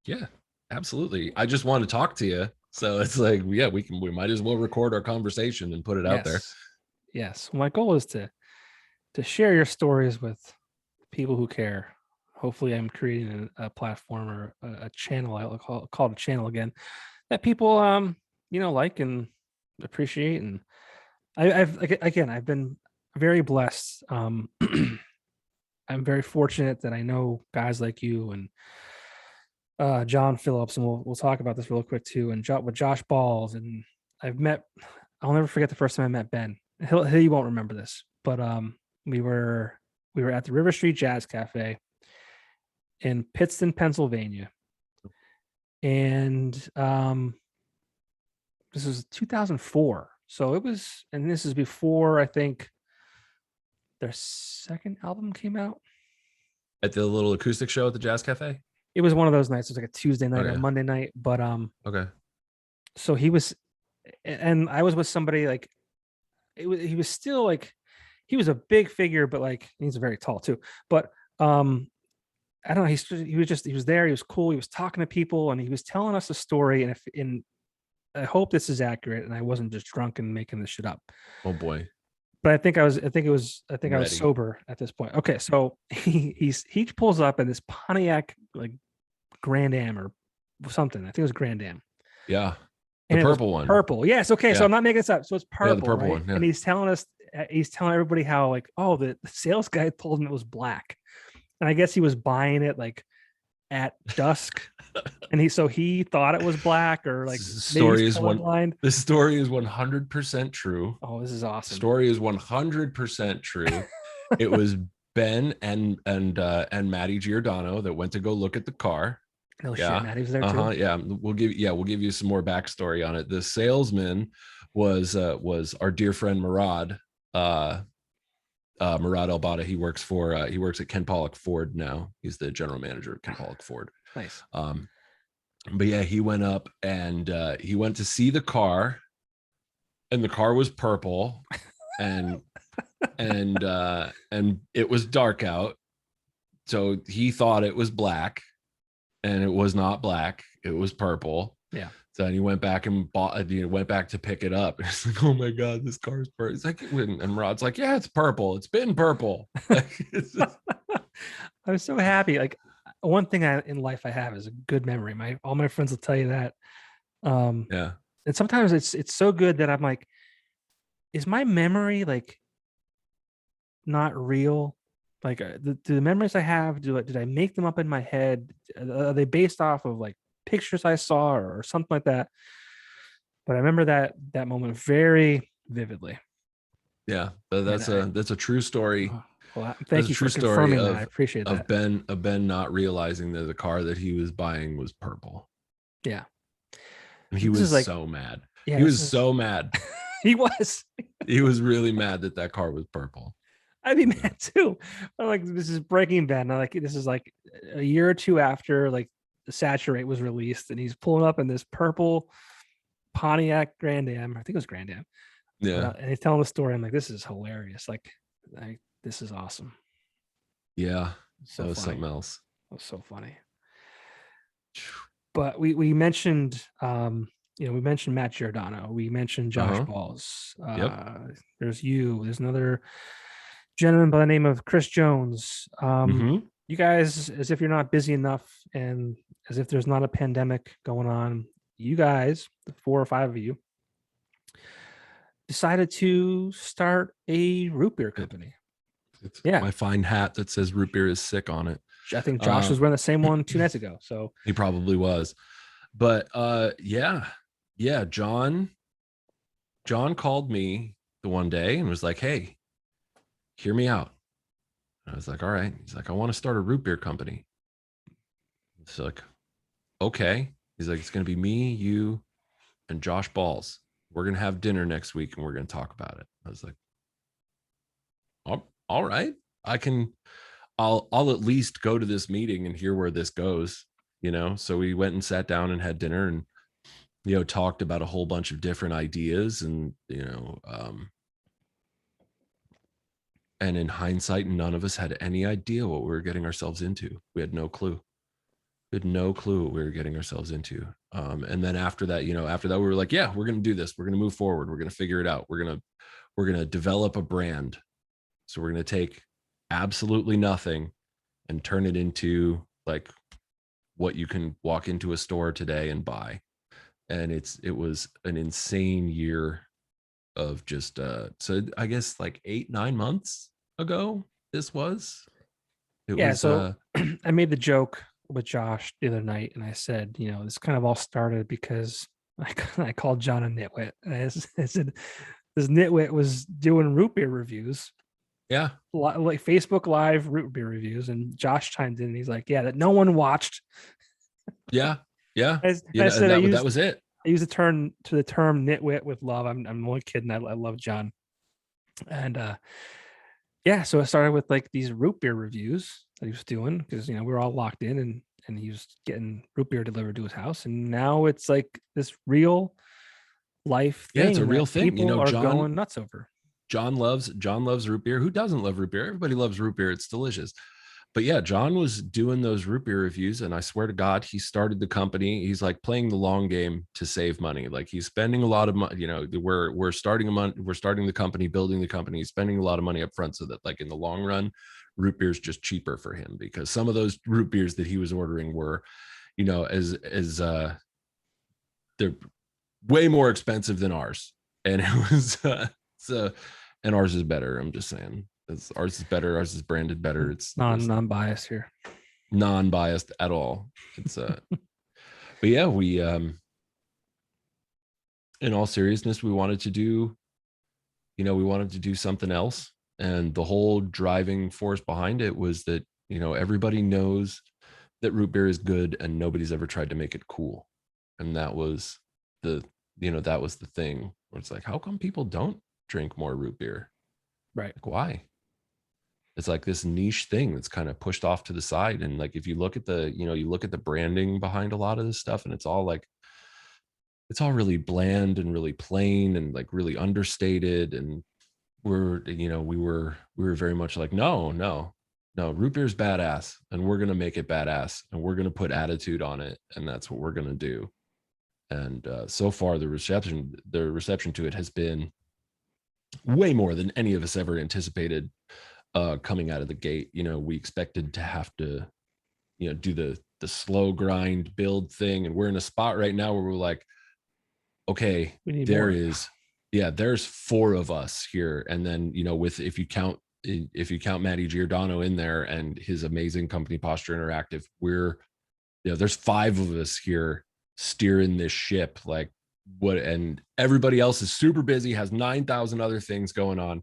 "Yeah, absolutely. I just want to talk to you." So it's like, yeah, we might as well record our conversation and put it out there. Yes. My goal is to share your stories with people who care. Hopefully I'm creating a platform or a channel. I'll call it a channel again, that people like and appreciate. And I've been very blessed. I'm very fortunate that I know guys like you and John Phillips, and we'll talk about this real quick too. And with Josh Balls, and I'll never forget the first time I met Ben. He won't remember this, but we were at the River Street Jazz Cafe in Pittston, Pennsylvania, and this was 2004. So it was, and this is before I think their second album came out. At the little acoustic show at the Jazz Cafe? It was one of those nights. It was like a Tuesday night or Monday night. But okay. So he was, and I was with somebody like, he was still like, he was a big figure, but like he's very tall too. But I don't know. He was there. He was cool. He was talking to people, and he was telling us a story. And I hope this is accurate, and I wasn't just drunk and making this shit up. Oh boy. But I think I was sober at this point. Okay, so he pulls up in this Pontiac like Grand Am or something. I think it was Grand Am. Yeah, the purple one. Purple. Yes. Okay, so I'm not making this up. So it's purple. Yeah, the purple one. Yeah. And he's telling everybody how like, oh, the sales guy told him it was black, and I guess he was buying it like at dusk. And he thought it was black, or like this story is 100% true. Oh, this is awesome. Story is 100% true. It was Ben and Maddie Giordano that went to go look at the car. No shit, Maddie was there too. Yeah, we'll give you some more backstory on it. The salesman was our dear friend Murad. Murad Albada. He works at Ken Pollock Ford now. He's the general manager of Ken Pollock Ford. Nice. But yeah, he went up and he went to see the car, and the car was purple, and it was dark out, so he thought it was black, and it was not black. It was purple. Yeah. So he went back and went back to pick it up. It's like, oh my god, this car is purple. It's like, and Rod's like, yeah, it's purple. It's been purple. I'm so happy. Like, one thing in life I have is a good memory. All my friends will tell you that. Yeah. And sometimes it's so good that I'm like, is my memory like not real? Like the memories I have, did I make them up in my head? Are they based off of like pictures I saw or something like that? But I remember that moment very vividly. Yeah, that's a true story. Well, thank you for confirming that. I appreciate that. Of Ben not realizing that the car that he was buying was purple. Yeah. And he was so mad. Yeah, he was so mad. He was. He was really mad that car was purple. I'd be mad too. I'm like, this is Breaking Bad. And like, this is like a year or two after like the Saturate was released, and he's pulling up in this purple Pontiac Grand Am. I think it was Grand Am. Yeah. And he's telling the story. I'm like, this is hilarious. Like, this is awesome. Yeah. So that was funny. something else. That was so funny. But we mentioned we mentioned Matt Giordano. We mentioned Josh Balls. There's there's another gentleman by the name of Chris Jones. You guys, as if you're not busy enough and as if there's not a pandemic going on, you guys, the 4 or 5 of you, decided to start a root beer company. It's my fine hat that says root beer is sick on it. I think Josh was wearing the same one 2 nights ago. So he probably was. But yeah. John called me the one day and was like, hey, hear me out. I was like, all right. He's like, I want to start a root beer company. It's like, okay. He's like, it's going to be me, you, and Josh Balls. We're going to have dinner next week and we're going to talk about it. I was like, all right. I'll at least go to this meeting and hear where this goes, So we went and sat down and had dinner and, talked about a whole bunch of different ideas and, and in hindsight, none of us had any idea what we were getting ourselves into. We had no clue. We had no clue what we were getting ourselves into. And then after that, we were like, yeah, we're going to do this. We're going to move forward. We're going to figure it out. We're going to develop a brand. So we're going to take absolutely nothing and turn it into like what you can walk into a store today and buy. And it was an insane year of just so I guess like 8-9 months ago so I made the joke with Josh the other night and I said, this kind of all started because I called John a nitwit. And I said this nitwit was doing root beer reviews. Yeah. Like Facebook Live root beer reviews. And Josh chimed in and he's like, yeah, that no one watched. Yeah. Yeah. I said that was it. I use the term nitwit with love. I'm only kidding. I love John. And so I started with like these root beer reviews that he was doing because we were all locked in and he was getting root beer delivered to his house. And now it's like this real life thing. Yeah, it's a real thing. People are going nuts over. John loves root beer. Who doesn't love root beer? Everybody loves root beer. It's delicious. But yeah, John was doing those root beer reviews, and I swear to God, he started the company. He's like playing the long game to save money. Like he's spending a lot of money. We're starting the company, building the company. He's spending a lot of money up front so that, like in the long run, root beer is just cheaper for him because some of those root beers that he was ordering were, they're way more expensive than ours, and it was and ours is better. I'm just saying. Ours is better. Ours is branded better. It's non-biased here. Non-biased at all. It's but yeah, we in all seriousness, we wanted to do something else. And the whole driving force behind it was that, everybody knows that root beer is good and nobody's ever tried to make it cool. And that was the thing where it's like, how come people don't drink more root beer? Right. Like, why? It's like this niche thing that's kind of pushed off to the side. And like, if you look at the branding behind a lot of this stuff, and it's all really bland and really plain and like really understated. And we were very much like, no, root beer's badass and we're going to make it badass and we're going to put attitude on it. And that's what we're going to do. And so far the reception to it has been way more than any of us ever anticipated. Coming out of the gate, we expected to have to, do the slow grind build thing. And we're in a spot right now where we're like, okay, there's 4 of us here. And then, if you count Matty Giordano in there and his amazing company Posture Interactive, there's 5 of us here steering this ship. Like and everybody else is super busy, has 9,000 other things going on.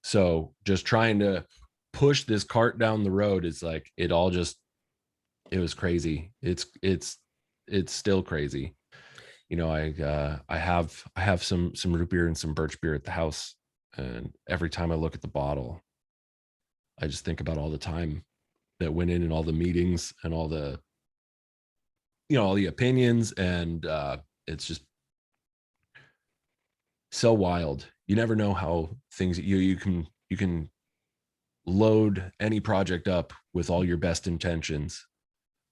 So just trying to push this cart down the road is like, it was crazy. It's still crazy. I have some root beer and some birch beer at the house. And every time I look at the bottle, I just think about all the time that went in and all the meetings and all the, all the opinions. And it's just so wild. You never know how things you can load any project up with all your best intentions,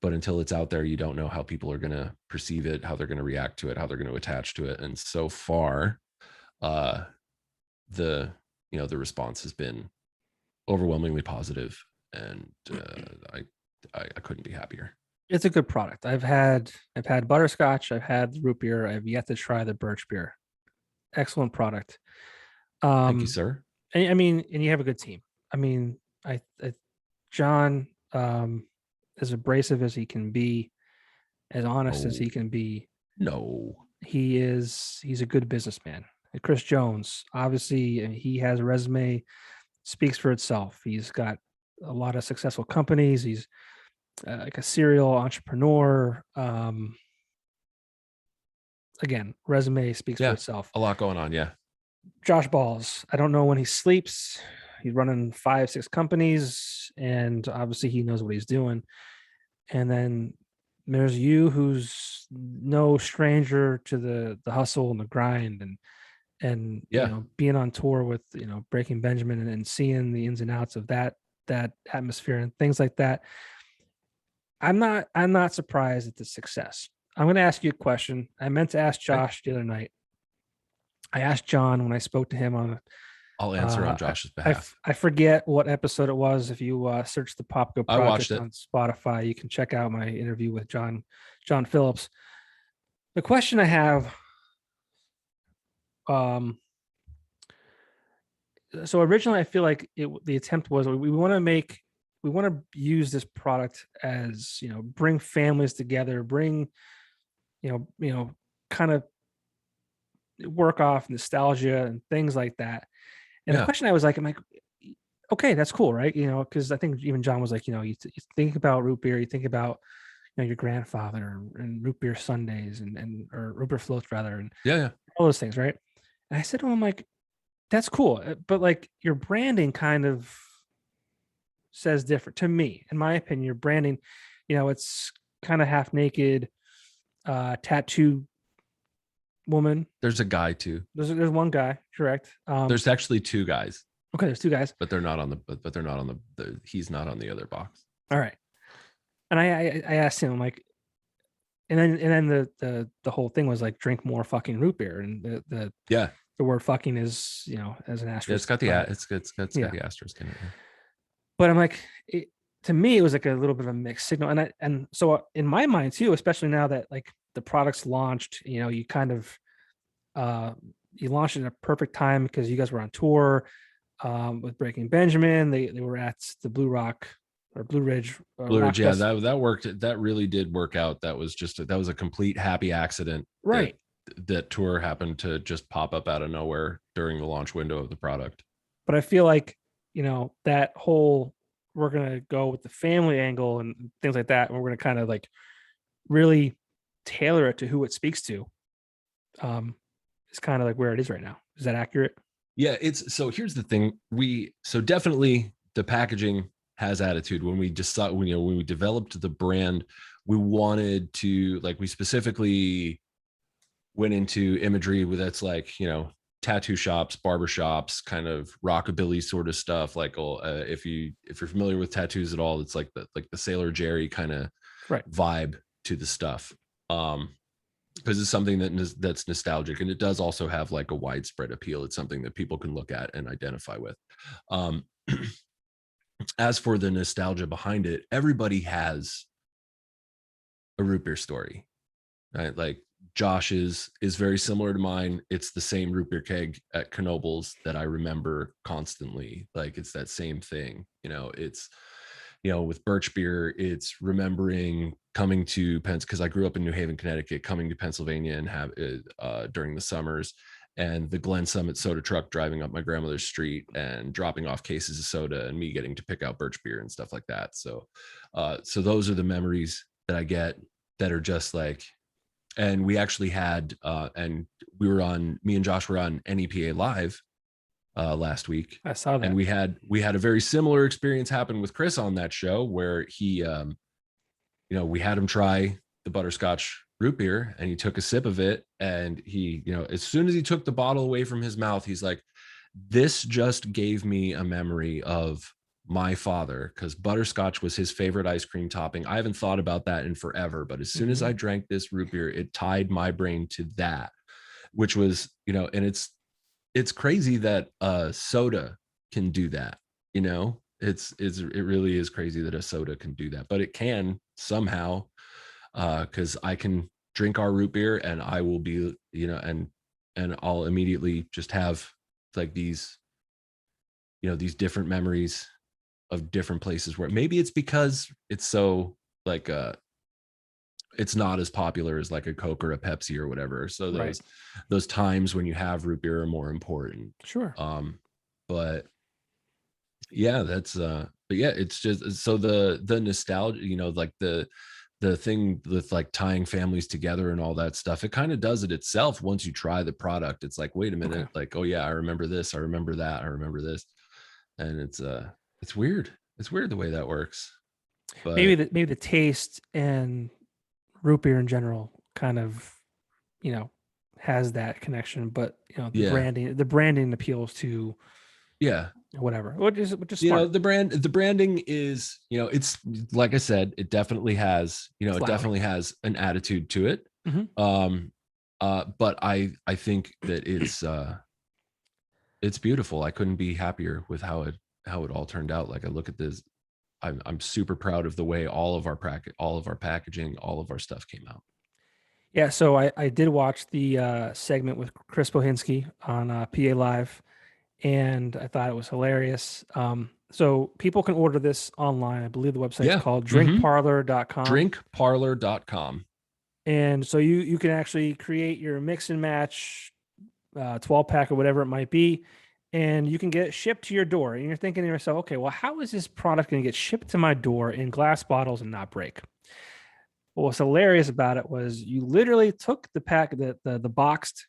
but until it's out there, you don't know how people are going to perceive it, how they're going to react to it, how they're going to attach to it. And so far, the response has been overwhelmingly positive, and I couldn't be happier. It's a good product. I've had butterscotch, I've had root beer, I've yet to try the birch beer. Excellent product. Thank you, sir. And you have a good team. John, as abrasive as he can be, as honest as Oh, he can be, no. he's a good businessman. And Chris Jones, obviously, he has a resume, speaks for itself. He's got a lot of successful companies. He's like a serial entrepreneur. Again, resume speaks for Yeah, itself. a lot going on. Yeah. Josh Balls, I don't know when he sleeps. He's running 5, 6 companies, and obviously he knows what he's doing. And then there's you, who's no stranger to the hustle and the grind, and Yeah. being on tour with Breaking Benjamin, and seeing the ins and outs of that atmosphere and things like that. I'm not surprised at the success. I'm going to ask you a question. I meant to ask Okay. Josh the other night. I asked John when I spoke to him on. I'll answer on Josh's behalf. I forget what episode it was. If you search the Popko I watched Project it. on Spotify, you can check out my interview with John Phillips. The question I have, so originally I feel like the attempt was we want to use this product as, bring families together, bring, kind of work off nostalgia and things like that. And the Yeah. question I'm like, okay, that's cool, right? Because I think even John was like, you think about root beer, you think about, your grandfather and root beer Sundays or root beer floats rather, and Yeah. all those things, right? And I said to him, like, that's cool, but like your branding kind of says different to me, in my opinion. Your branding, it's kind of half naked, tattoo woman. There's a guy too. There's one guy, correct? There's actually two guys. Okay, there's two guys, but they're not on the he's not on the other box. All right. And I asked him, like, and then the whole thing was like, drink more fucking root beer, and the word fucking is, as an asterisk. Yeah, it's got the asterisk in it. Yeah. But I'm like, to me, it was like a little bit of a mixed signal, and so in my mind too, especially now that like the product's launched, you kind of you launched it at a perfect time because you guys were on tour with Breaking Benjamin. They were at the Blue Ridge. Blue Ridge, yeah, that worked. That really did work out. That was a complete happy accident. Right. That tour happened to just pop up out of nowhere during the launch window of the product. But I feel like, that whole, we're going to go with the family angle and things like that, and we're going to kind of like really tailor it to who it speaks to. It's kind of like where it is right now. Is that accurate? Yeah, so here's the thing. So definitely the packaging has attitude. When we developed the brand, we wanted to, like, we specifically went into imagery that's like, tattoo shops, barber shops, kind of rockabilly sort of stuff. Like, if you're familiar with tattoos at all, it's like the Sailor Jerry kind of vibe to the stuff. Because it's something that's nostalgic, and it does also have like a widespread appeal. It's something that people can look at and identify with. As for the nostalgia behind it, everybody has a root beer story, right? Like Josh's is very similar to mine. It's the same root beer keg at Knoebels that I remember constantly. Like, it's that same thing. It's, with birch beer, it's remembering coming to because I grew up in New Haven, Connecticut, coming to Pennsylvania and have it during the summers, and the Glen Summit soda truck driving up my grandmother's street and dropping off cases of soda, and me getting to pick out birch beer and stuff like that. So those are the memories that I get that are just like. And we actually had and me and Josh were on NEPA Live last week. I saw that. And we had a very similar experience happen with Chris on that show, where he we had him try the butterscotch root beer, and he took a sip of it, and he, as soon as he took the bottle away from his mouth, he's like, this just gave me a memory of my father, because butterscotch was his favorite ice cream topping. I haven't thought about that in forever, but as soon as I drank this root beer, it tied my brain to that, which was, and it's crazy that soda can do that. It really is crazy that a soda can do that, but it can somehow, because I can drink our root beer and I will be, and I'll immediately just have like these different memories of different places, where maybe it's because it's so like it's not as popular as like a Coke or a Pepsi or whatever. So those times when you have root beer are more important. Sure. But yeah, that's but yeah, it's just so the nostalgia, you know, like the thing with like tying families together and all that stuff, it kind of does it itself once you try the product. It's like, wait a minute, like, oh yeah, I remember this, I remember that, I remember this. And it's weird. It's weird the way that works. But maybe the taste and root beer in general kind of, you know, has that connection, but you know, yeah, the branding appeals to yeah, whatever, which is you know, smart. the branding is, you know, it's like I said, it definitely has, you know, It's it loud. definitely has an attitude to it. Mm-hmm. But I think that it's beautiful. I couldn't be happier with how it all turned out. Like I look at this, I'm super proud of the way all of our packaging, all of our stuff came out. Yeah, so I did watch the segment with Chris Bohinski on PA Live, and I thought it was hilarious. So people can order this online. I believe the website is Yeah. called Mm-hmm. drinkparlor.com. Drinkparlor.com. And so you can actually create your mix and match 12 pack or whatever it might be, and you can get it shipped to your door. And you're thinking to yourself, okay, well, how is this product going to get shipped to my door in glass bottles and not break? Well, what's hilarious about it was you literally took the pack, the boxed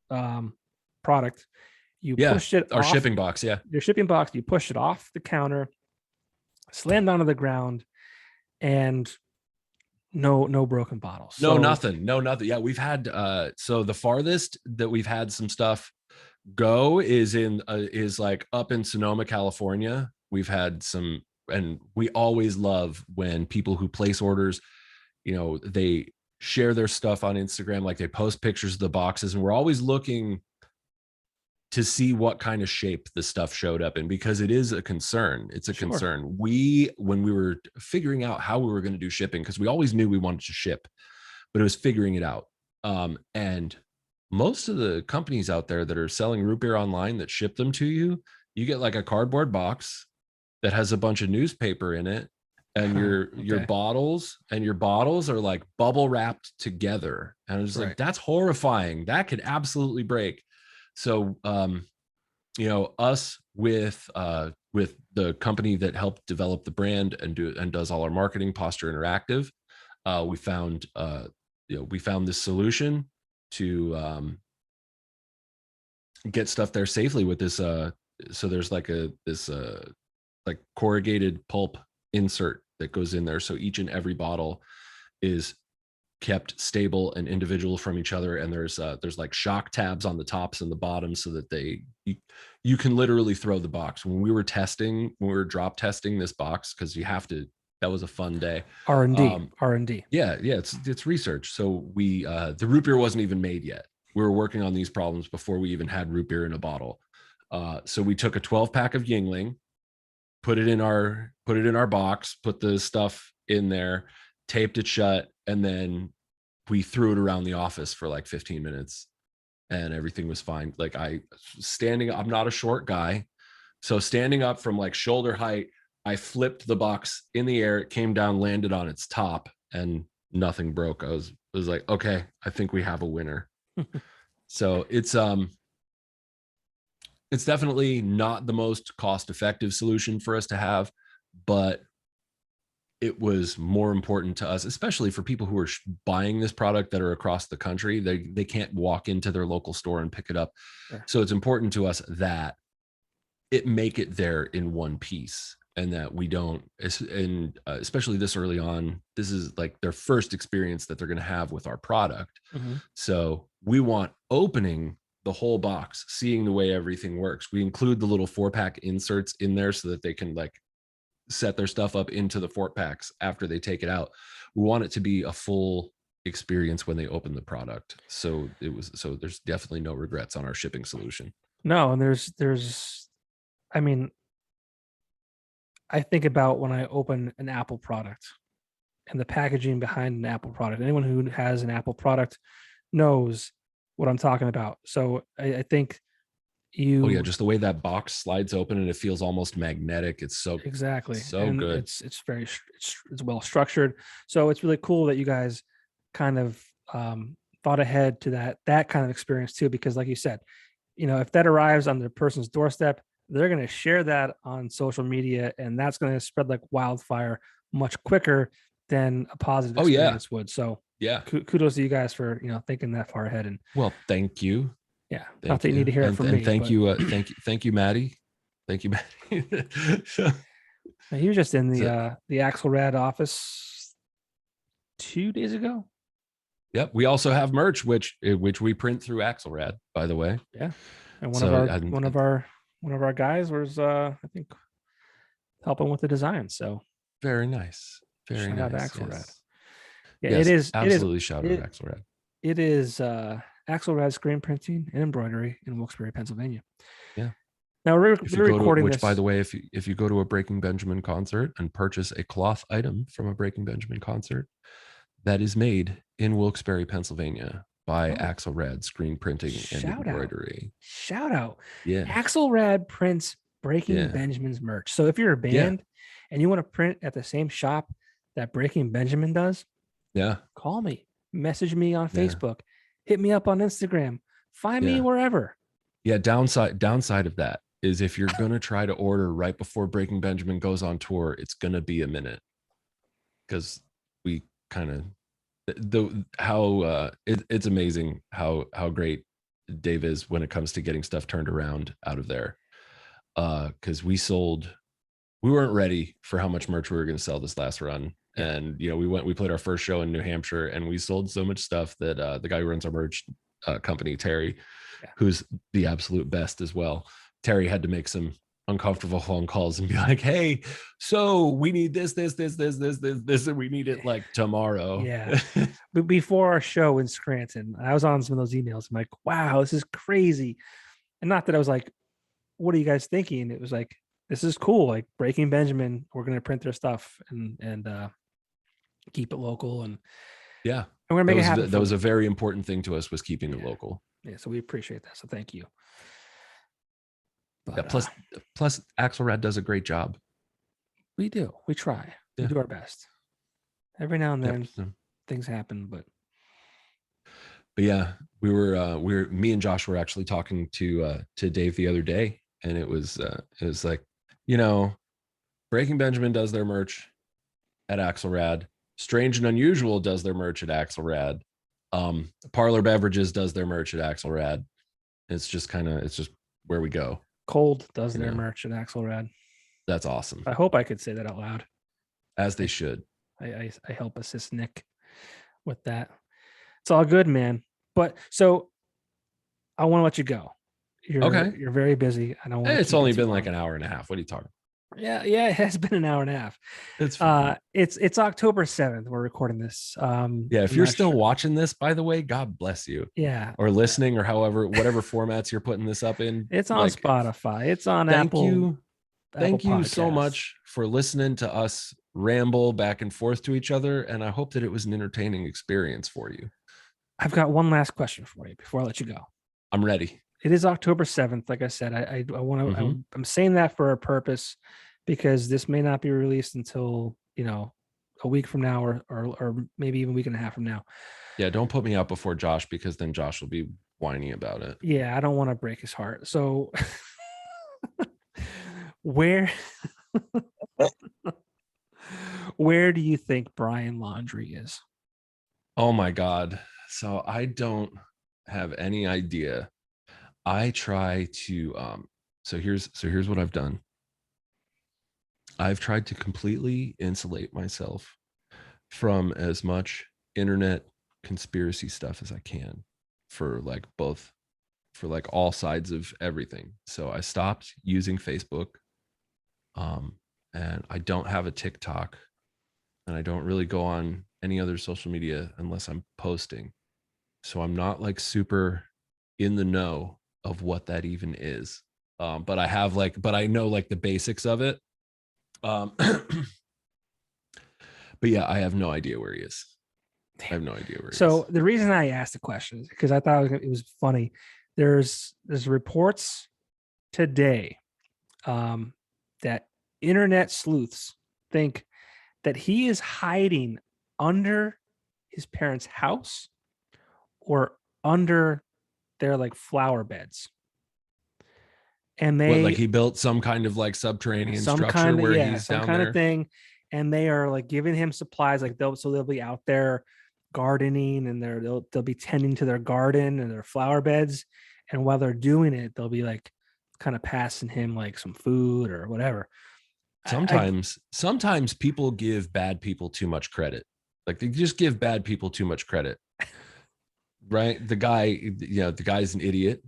product, you Yeah. pushed it Our off shipping box. Yeah. your shipping box, you pushed it off the counter, slammed onto the ground, and no broken bottles. No, So nothing. No, nothing. Yeah. We've had, so the farthest that we've had some stuff go is like up in Sonoma, California. We've had some, and we always love when people who place orders, you know, they share their stuff on Instagram, like they post pictures of the boxes, and we're always looking to see what kind of shape the stuff showed up in, because it is a concern. It's a concern. When we were figuring out how we were going to do shipping, because we always knew we wanted to ship, but it was figuring it out. And most of the companies out there that are selling root beer online that ship them to you, you get like a cardboard box that has a bunch of newspaper in it, and your bottles are like bubble wrapped together. And I was like, that's horrifying. That could absolutely break. So you know, us with the company that helped develop the brand and does all our marketing, Posture Interactive, we found this solution to get stuff there safely with this so there's like this like corrugated pulp insert that goes in there, so each and every bottle is kept stable and individual from each other, and there's like shock tabs on the tops and the bottoms so that you can literally throw the box. When we were drop testing this box, because you have to, that was a fun day. R&D. Yeah, it's research. So we the root beer wasn't even made yet. We were working on these problems before we even had root beer in a bottle. So we took a 12 pack of Yingling, put it in our box, put the stuff in there, taped it shut, and then we threw it around the office for like 15 minutes and everything was fine. Like I'm not a short guy. So standing up from like shoulder height, I flipped the box in the air, it came down, landed on its top, and nothing broke. I was like, okay, I think we have a winner. So it's definitely not the most cost-effective solution for us to have, but it was more important to us, especially for people who are buying this product that are across the country. They can't walk into their local store and pick it up. Sure. So it's important to us that it make it there in one piece, and that we don't, and especially this early on, this is like their first experience that they're going to have with our product. Mm-hmm. So we want opening the whole box, seeing the way everything works. We include the little 4-pack inserts in there so that they can like set their stuff up into the 4-packs after they take it out. We want it to be a full experience when they open the product. So there's definitely no regrets on our shipping solution. No, and there's I mean, I think about when I open an Apple product and the packaging behind an Apple product. Anyone who has an Apple product knows what I'm talking about. So I think Oh yeah, just the way that box slides open and it feels almost magnetic. It's so and good. It's very it's well structured. So it's really cool that you guys kind of thought ahead to that kind of experience too, because like you said, if that arrives on the person's doorstep, they're going to share that on social media, and that's going to spread like wildfire much quicker than a positive experience would. So yeah, kudos to you guys for thinking that far ahead. And well, thank you. Yeah, not that you need to hear it from me. And thank you, thank you, Maddie. Thank you, Maddie. He was just in the Axelrad office 2 days ago. Yep, we also have merch, which we print through Axelrad, by the way. Yeah, and one of our guys was I think helping with the design. So very nice, very shout nice. Out Axelrad. Yes. Yeah, yes, it is absolutely shout out Axelrad. It is Axelrad screen printing and embroidery in Wilkes-Barre, Pennsylvania. Yeah. Now we're recording which, by the way, if you go to a Breaking Benjamin concert and purchase a cloth item from a Breaking Benjamin concert, that is made in Wilkes-Barre, Pennsylvania by Axelrad screen printing and embroidery. Shout out. Yeah. Axelrad prints Breaking Benjamin's merch. So if you're a band and you want to print at the same shop that Breaking Benjamin does, call me. Message me on Facebook, hit me up on Instagram, find me wherever. Yeah. Downside of that is if you're going to try to order right before Breaking Benjamin goes on tour, it's going to be a minute, because we kind of it's amazing how great Dave is when it comes to getting stuff turned around out of there. Because we weren't ready for how much merch we were going to sell this last run. And we played our first show in New Hampshire, and we sold so much stuff that the guy who runs our merch company, Terry, who's the absolute best as well, Terry had to make some uncomfortable phone calls and be like, hey, so we need this, and we need it like tomorrow. Yeah. But before our show in Scranton, I was on some of those emails. I'm like, wow, this is crazy. And not that I was like, what are you guys thinking? It was like, this is cool. Like Breaking Benjamin, we're going to print their stuff and keep it local. And we're going to make it happen. That was a very important thing to us, was keeping it local. Yeah. So we appreciate that. So thank you. But, plus Axelrad does a great job. We do. We try. We do our best. Every now and then things happen, but yeah, me and Josh were actually talking to Dave the other day, and it was like, Breaking Benjamin does their merch at Axelrad. Strange and Unusual does their merch at Axelrad. Parlor Beverages does their merch at Axelrad. It's just where we go. Cold does their merch at Axelrad. That's awesome. I hope I could say that out loud. As they should. I help assist Nick with that. It's all good, man. But so I want to let you go. You're very busy. I don't want. It's only been like an hour and a half. What are you talking? Yeah, it has been an hour and a half. It's October 7th. We're recording this. If you're still watching this, by the way, God bless you. Yeah. Or listening, or whatever formats you're putting this up in. It's on Spotify. It's on Apple. Thank you Podcasts. so much for listening to us ramble back and forth to each other, and I hope that it was an entertaining experience for you. I've got one last question for you before I let you go. I'm ready. It is October 7th. Like I said, I want to, I'm saying that for a purpose, because this may not be released until, a week from now or maybe even a week and a half from now. Yeah. Don't put me out before Josh, because then Josh will be whining about it. Yeah. I don't want to break his heart. So where do you think Brian Laundrie is? Oh my God. So I don't have any idea. I try to so here's what I've done. I've tried to completely insulate myself from as much internet conspiracy stuff as I can for all sides of everything. So I stopped using Facebook, and I don't have a TikTok, and I don't really go on any other social media unless I'm posting. So I'm not like super in the know of what that even is. But I know like the basics of it. But yeah, I have no idea where he is. I have no idea where he is. So the reason I asked the question is because I thought it was funny. There's reports today that internet sleuths think that he is hiding under his parents' house or under their like flower beds. And What, like they he built some kind of like subterranean some structure kind of where he's some down kind there? of thing, and they are like giving him supplies, like they'll be out there gardening, and they'll be tending to their garden and their flower beds, and while they're doing it, they'll be like kind of passing him like some food or whatever. Sometimes people give bad people too much credit. Like they just give bad people too much credit. Right? The guy's an idiot,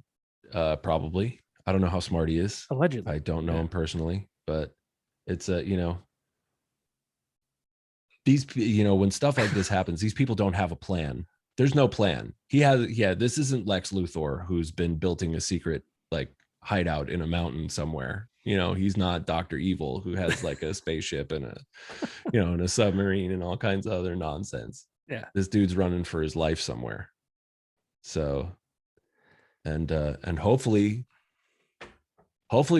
probably. I don't know how smart he is. Allegedly. I don't know him personally, but it's these, when stuff like this happens, these people don't have a plan. There's no plan. This isn't Lex Luthor, who's been building a secret like hideout in a mountain somewhere. He's not Dr. Evil, who has like a spaceship and and a submarine and all kinds of other nonsense. Yeah. This dude's running for his life somewhere. So, and hopefully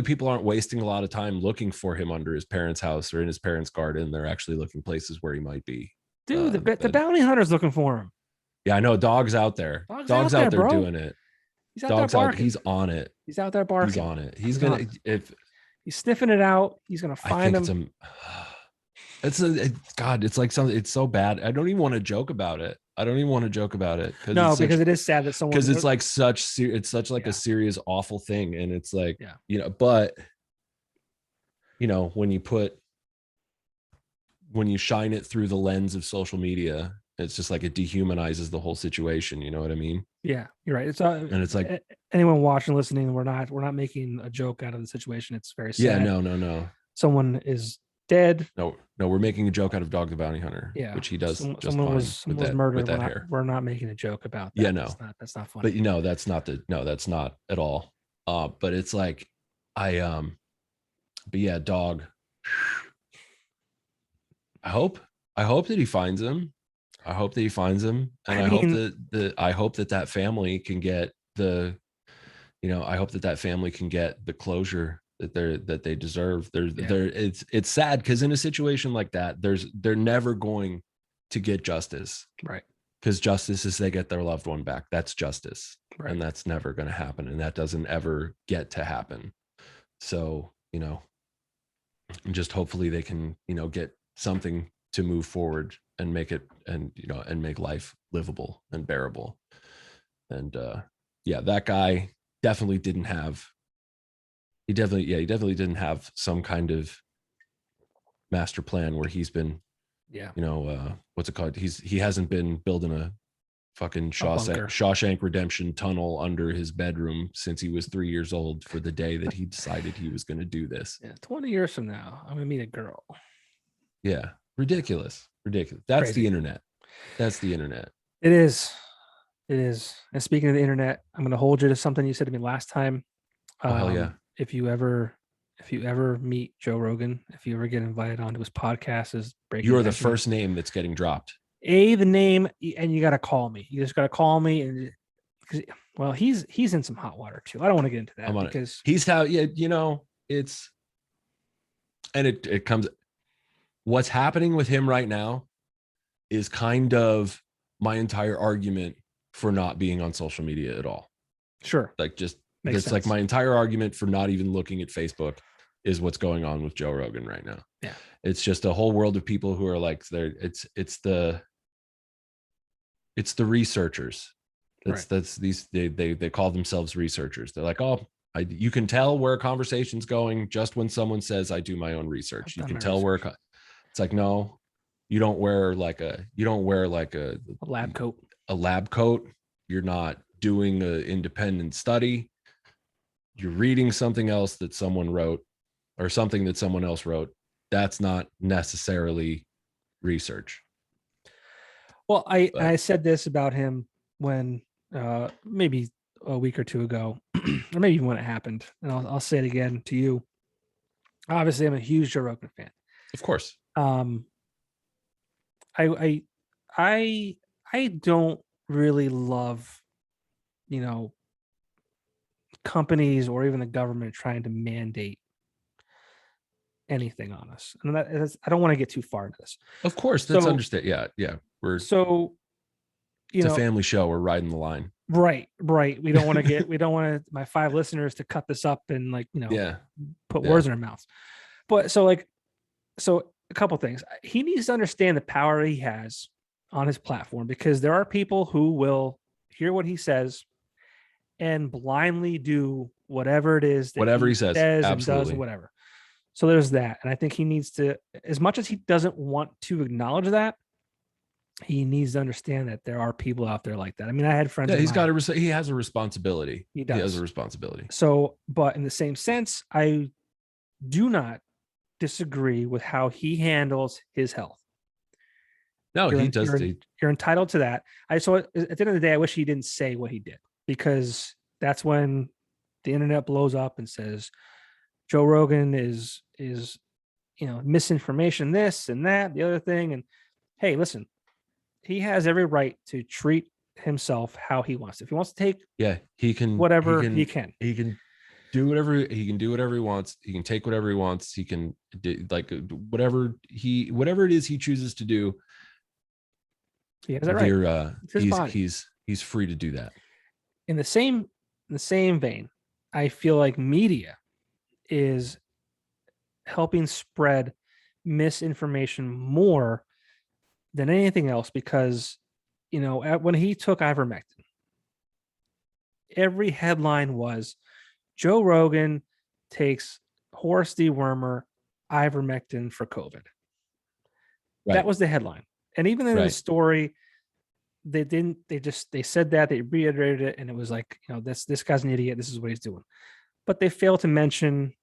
people aren't wasting a lot of time looking for him under his parents' house or in his parents' garden. They're actually looking places where he might be. Dude, the bounty hunter's looking for him. Yeah, I know. Dog's out there. Dog's out there doing it. He's out there barking. He's on it. He's out there barking. He's on it. He's gonna, if he's sniffing it out, he's gonna find him. It's like something. It's so bad. I don't even want to joke about it. No, because it is sad that someone, because it's like it's such like a serious, awful thing. And it's like, but when you shine it through the lens of social media, it's just like it dehumanizes the whole situation. You know what I mean? Yeah, you're right. And it's like anyone watching, listening, we're not making a joke out of the situation. It's very sad. Yeah, no. Someone is dead. No, we're making a joke out of Dog the Bounty Hunter, which he does just someone fine was murdered with that hair. We're not making a joke about that. Yeah, no. That's not funny. But that's not at all. But it's like but yeah, Dog. I hope that he finds him. And I hope that family can get the closure that they deserve. It's sad because in a situation like that, they're never going to get justice, right? Because justice is they get their loved one back. That's justice, right. And that's never going to happen, and that doesn't ever get to happen. So just hopefully they can get something to move forward and make it and make life livable and bearable. And that guy definitely didn't have some kind of master plan where he's been what's it called, he hasn't been building a fucking Shawshank Redemption tunnel under his bedroom since he was 3 years old for the day that he decided he was going to do this. 20 years from now I'm gonna meet a girl. Ridiculous. That's crazy. The internet. It is. And speaking of the internet, I'm going to hold you to something you said to me last time. Hell yeah. If you ever meet Joe Rogan, if you ever get invited onto his podcast, you're the first name that's getting dropped. The name, and you got to call me. You just got to call me, and he's in some hot water too. I don't want to get into that because he's it's, and it comes. What's happening with him right now is kind of my entire argument for not being on social media at all. Sure. Like it's like my entire argument for not even looking at Facebook is what's going on with Joe Rogan right now. Yeah. It's just a whole world of people who are like, it's the researchers. They call themselves researchers. They're like, you can tell where a conversation's going just when someone says I do my own research. You can tell where it's like, no, you don't wear like a lab coat. You're not doing an independent study. You're reading something else that someone wrote or something that someone else wrote. That's not necessarily research. Well, I said this about him when maybe a week or two ago, or maybe even when it happened, and I'll say it again to you. Obviously, I'm a huge Joe Rogan fan. Of course. I don't really love, companies or even the government trying to mandate anything on us. And I don't want to get too far into this. Of course, that's understood. Yeah. It's a family show. We're riding the line. Right. We don't want my 5 listeners to cut this up and put words in our mouths. But so a couple things. He needs to understand the power he has on his platform, because there are people who will hear what he says and blindly do whatever it is that he says and does, whatever. So there's that. And I think he needs to, as much as he doesn't want to acknowledge that, he needs to understand that there are people out there like that. I mean, I had friends. Yeah, he has a responsibility. He does. He has a responsibility. So, but in the same sense, I do not disagree with how he handles his health. No, he does. You're entitled to that. So at the end of the day, I wish he didn't say what he did, because that's when the internet blows up and says Joe Rogan is misinformation, this and that, the other thing. And hey, listen, he has every right to treat himself how he wants. If he wants to take, he can whatever he can do whatever he wants. He can take whatever he wants. He can do whatever it is he chooses to do. He has that right. He's free to do that. In the same vein, I feel like media is helping spread misinformation more than anything else, because when he took ivermectin, every headline was Joe Rogan takes horse dewormer ivermectin for COVID. Right. That was the headline. And even in the story, they said that, they reiterated it, and it was like, this guy's an idiot, this is what he's doing. But they failed to mention,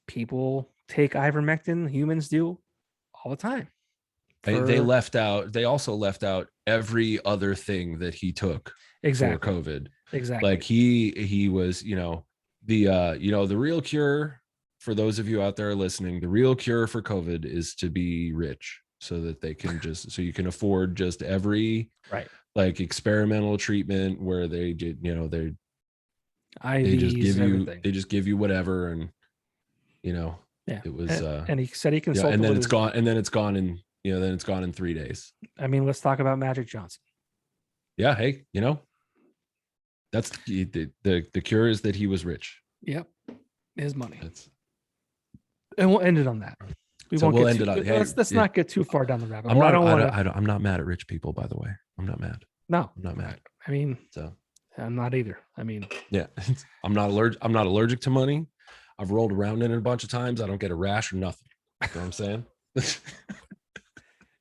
people take ivermectin, humans do all the time. They also left out every other thing that he took for COVID. Exactly. Like he was, the real cure, for those of you out there listening, the real cure for COVID is to be rich, so that they can so you can afford just every experimental treatment where they did, they just give you whatever. And, it was, and he said he consulted, and then it's gone. And then it's gone in 3 days. I mean, let's talk about Magic Johnson. Yeah. Hey, that's the cure is that he was rich. Yep. His money. And we'll end it on that. Let's not get too far down the rabbit hole. I'm not mad at rich people, by the way. I'm not mad. No, I'm not mad. I mean, I'm not either. I mean, I'm not allergic to money. I've rolled around in it a bunch of times. I don't get a rash or nothing. You know what I'm saying?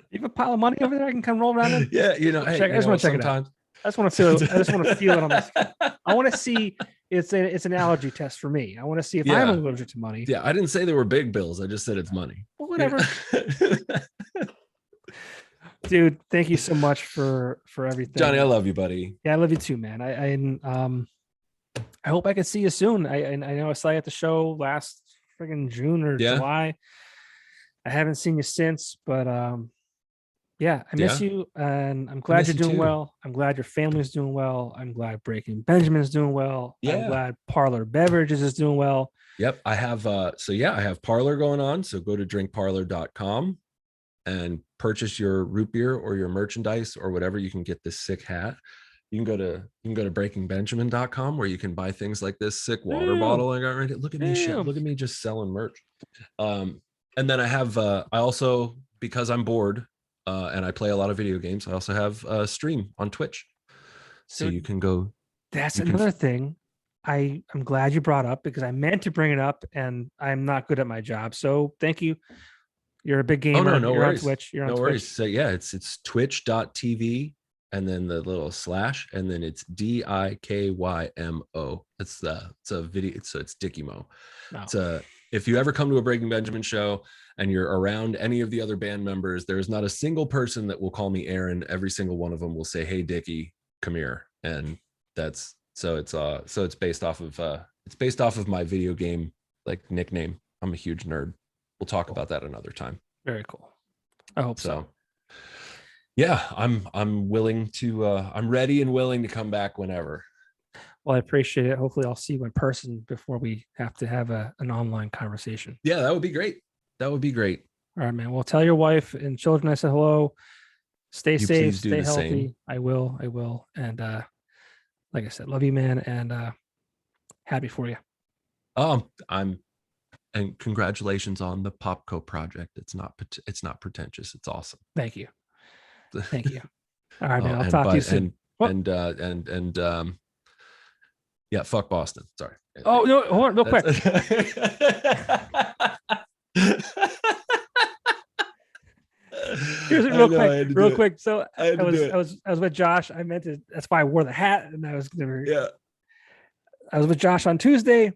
You have a pile of money over there I can come roll around in? Yeah, I just want to check it out. I just want to feel it on my skin. I want to see it's an allergy test for me. I want to see if I'm allergic to money. Yeah, I didn't say there were big bills. I just said it's money. Well, whatever. Dude, thank you so much for everything. Johnny, I love you, buddy. Yeah, I love you too, man. I hope I can see you soon. I know I saw you at the show last friggin' June or July. I haven't seen you since, but I miss you, and I'm glad you're doing well. I'm glad your family's doing well. I'm glad Breaking Benjamin's doing well. Yeah. I'm glad Parlor Beverages is doing well. Yep. I have I have Parlor going on. So go to drinkparlor.com and purchase your root beer or your merchandise or whatever. You can get this sick hat. You can go to breakingbenjamin.com where you can buy things like this sick water bottle I got ready. Look at me, look at me just selling merch. And then I have I also, because I'm bored and I play a lot of video games, I also have a stream on Twitch. So you can go. That's another thing I'm glad you brought up, because I meant to bring it up and I'm not good at my job. So thank you. You're a big gamer. Oh, no You're worries. On Twitch. You're on Twitch. Worries. So it's twitch.tv and then the little slash and then it's DIKYMO. It's a video. So it's Dickie Mo. No. It's if you ever come to a Breaking Benjamin show and you're around any of the other band members, there's not a single person that will call me Aaron. Every single one of them will say, "Hey, Dickie, come here." And it's based off of my video game nickname. I'm a huge nerd. We'll talk about that another time. Very cool. I hope so. Yeah, I'm willing to I'm ready and willing to come back whenever. Well, I appreciate it. Hopefully I'll see you in person before we have to have an online conversation. Yeah, that would be great. That would be great. All right, man. Well, tell your wife and children I said hello. Stay safe, Please do stay the healthy. same. I will. And like I said, love you, man, and happy for you. And congratulations on the Popko project. It's not pretentious. It's awesome. Thank you. All right, man. I'll talk to you soon. Yeah, fuck Boston. Sorry. Oh no, hold on, real quick. Here's it real quick. So I was with Josh. I meant to. That's why I wore the hat, and I was with Josh on Tuesday,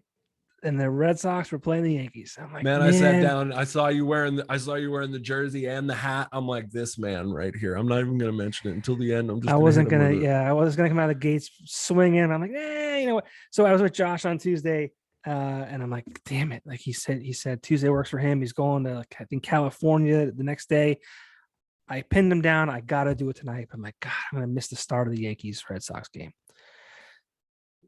and the Red Sox were playing the Yankees. I'm like, man, I sat down. I saw you wearing the jersey and the hat. I'm like, this man right here. I'm not even gonna mention it until the end. I was gonna come out of the gates swinging. I'm like, you know what? So I was with Josh on Tuesday, and I'm like, damn it! Like he said Tuesday works for him. He's going to I think California the next day. I pinned him down. I gotta do it tonight. I'm like, God, I'm gonna miss the start of the Yankees Red Sox game.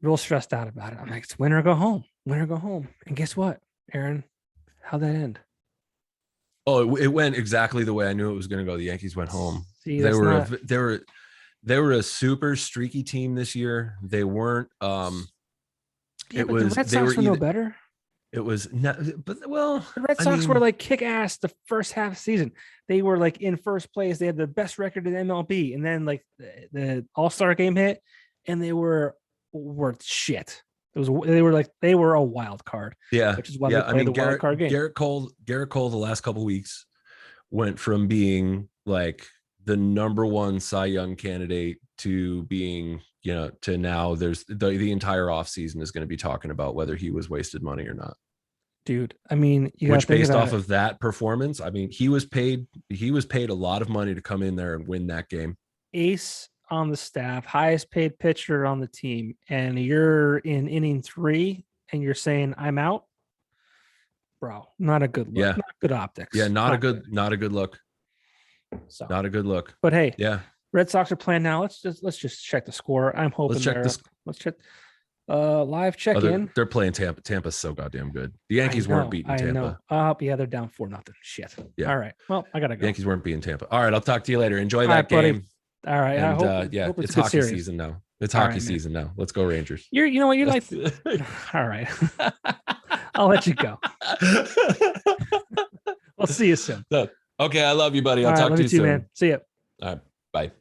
Real stressed out about it. I'm like, it's win or go home. And guess what, Aaron? How'd that end? Oh, it went exactly the way I knew it was going to go. The Yankees went home. See, they were a super streaky team this year. They weren't. The Red Sox were no better. It was not, but the Red Sox were like kick ass the first half of the season. They were like in first place. They had the best record in MLB, and then like the All-Star game hit, and they were shit. They were a wild card. Yeah, which is why they played the wild card game. Garrett Cole the last couple of weeks went from being like the number one Cy Young candidate to being, to now there's the entire offseason is going to be talking about whether he was wasted money or not. Dude, I mean, which based off of that performance, I mean, he was paid a lot of money to come in there and win that game. Ace on the staff, highest paid pitcher on the team, and you're in inning 3 and you're saying I'm out, bro. Not a good look. Yeah. Not good optics. Yeah, not a good look. So not a good look. But hey, yeah, Red Sox are playing now. Let's just check the score. I'm hoping let's check live check in. They're playing Tampa. Tampa's so goddamn good. The Yankees weren't beating Tampa. Yeah, they're down 4-0. Shit. Yeah. All right. Well, I gotta go. Yankees weren't beating Tampa. All right, I'll talk to you later. Enjoy that game. Buddy. All right. And, hope it's hockey season now. It's hockey season now. Let's go Rangers. You know what? You're like, all right. I'll let you go. I'll see you soon. Okay, I love you, buddy. I'll talk to you soon, man. See ya. All right, bye.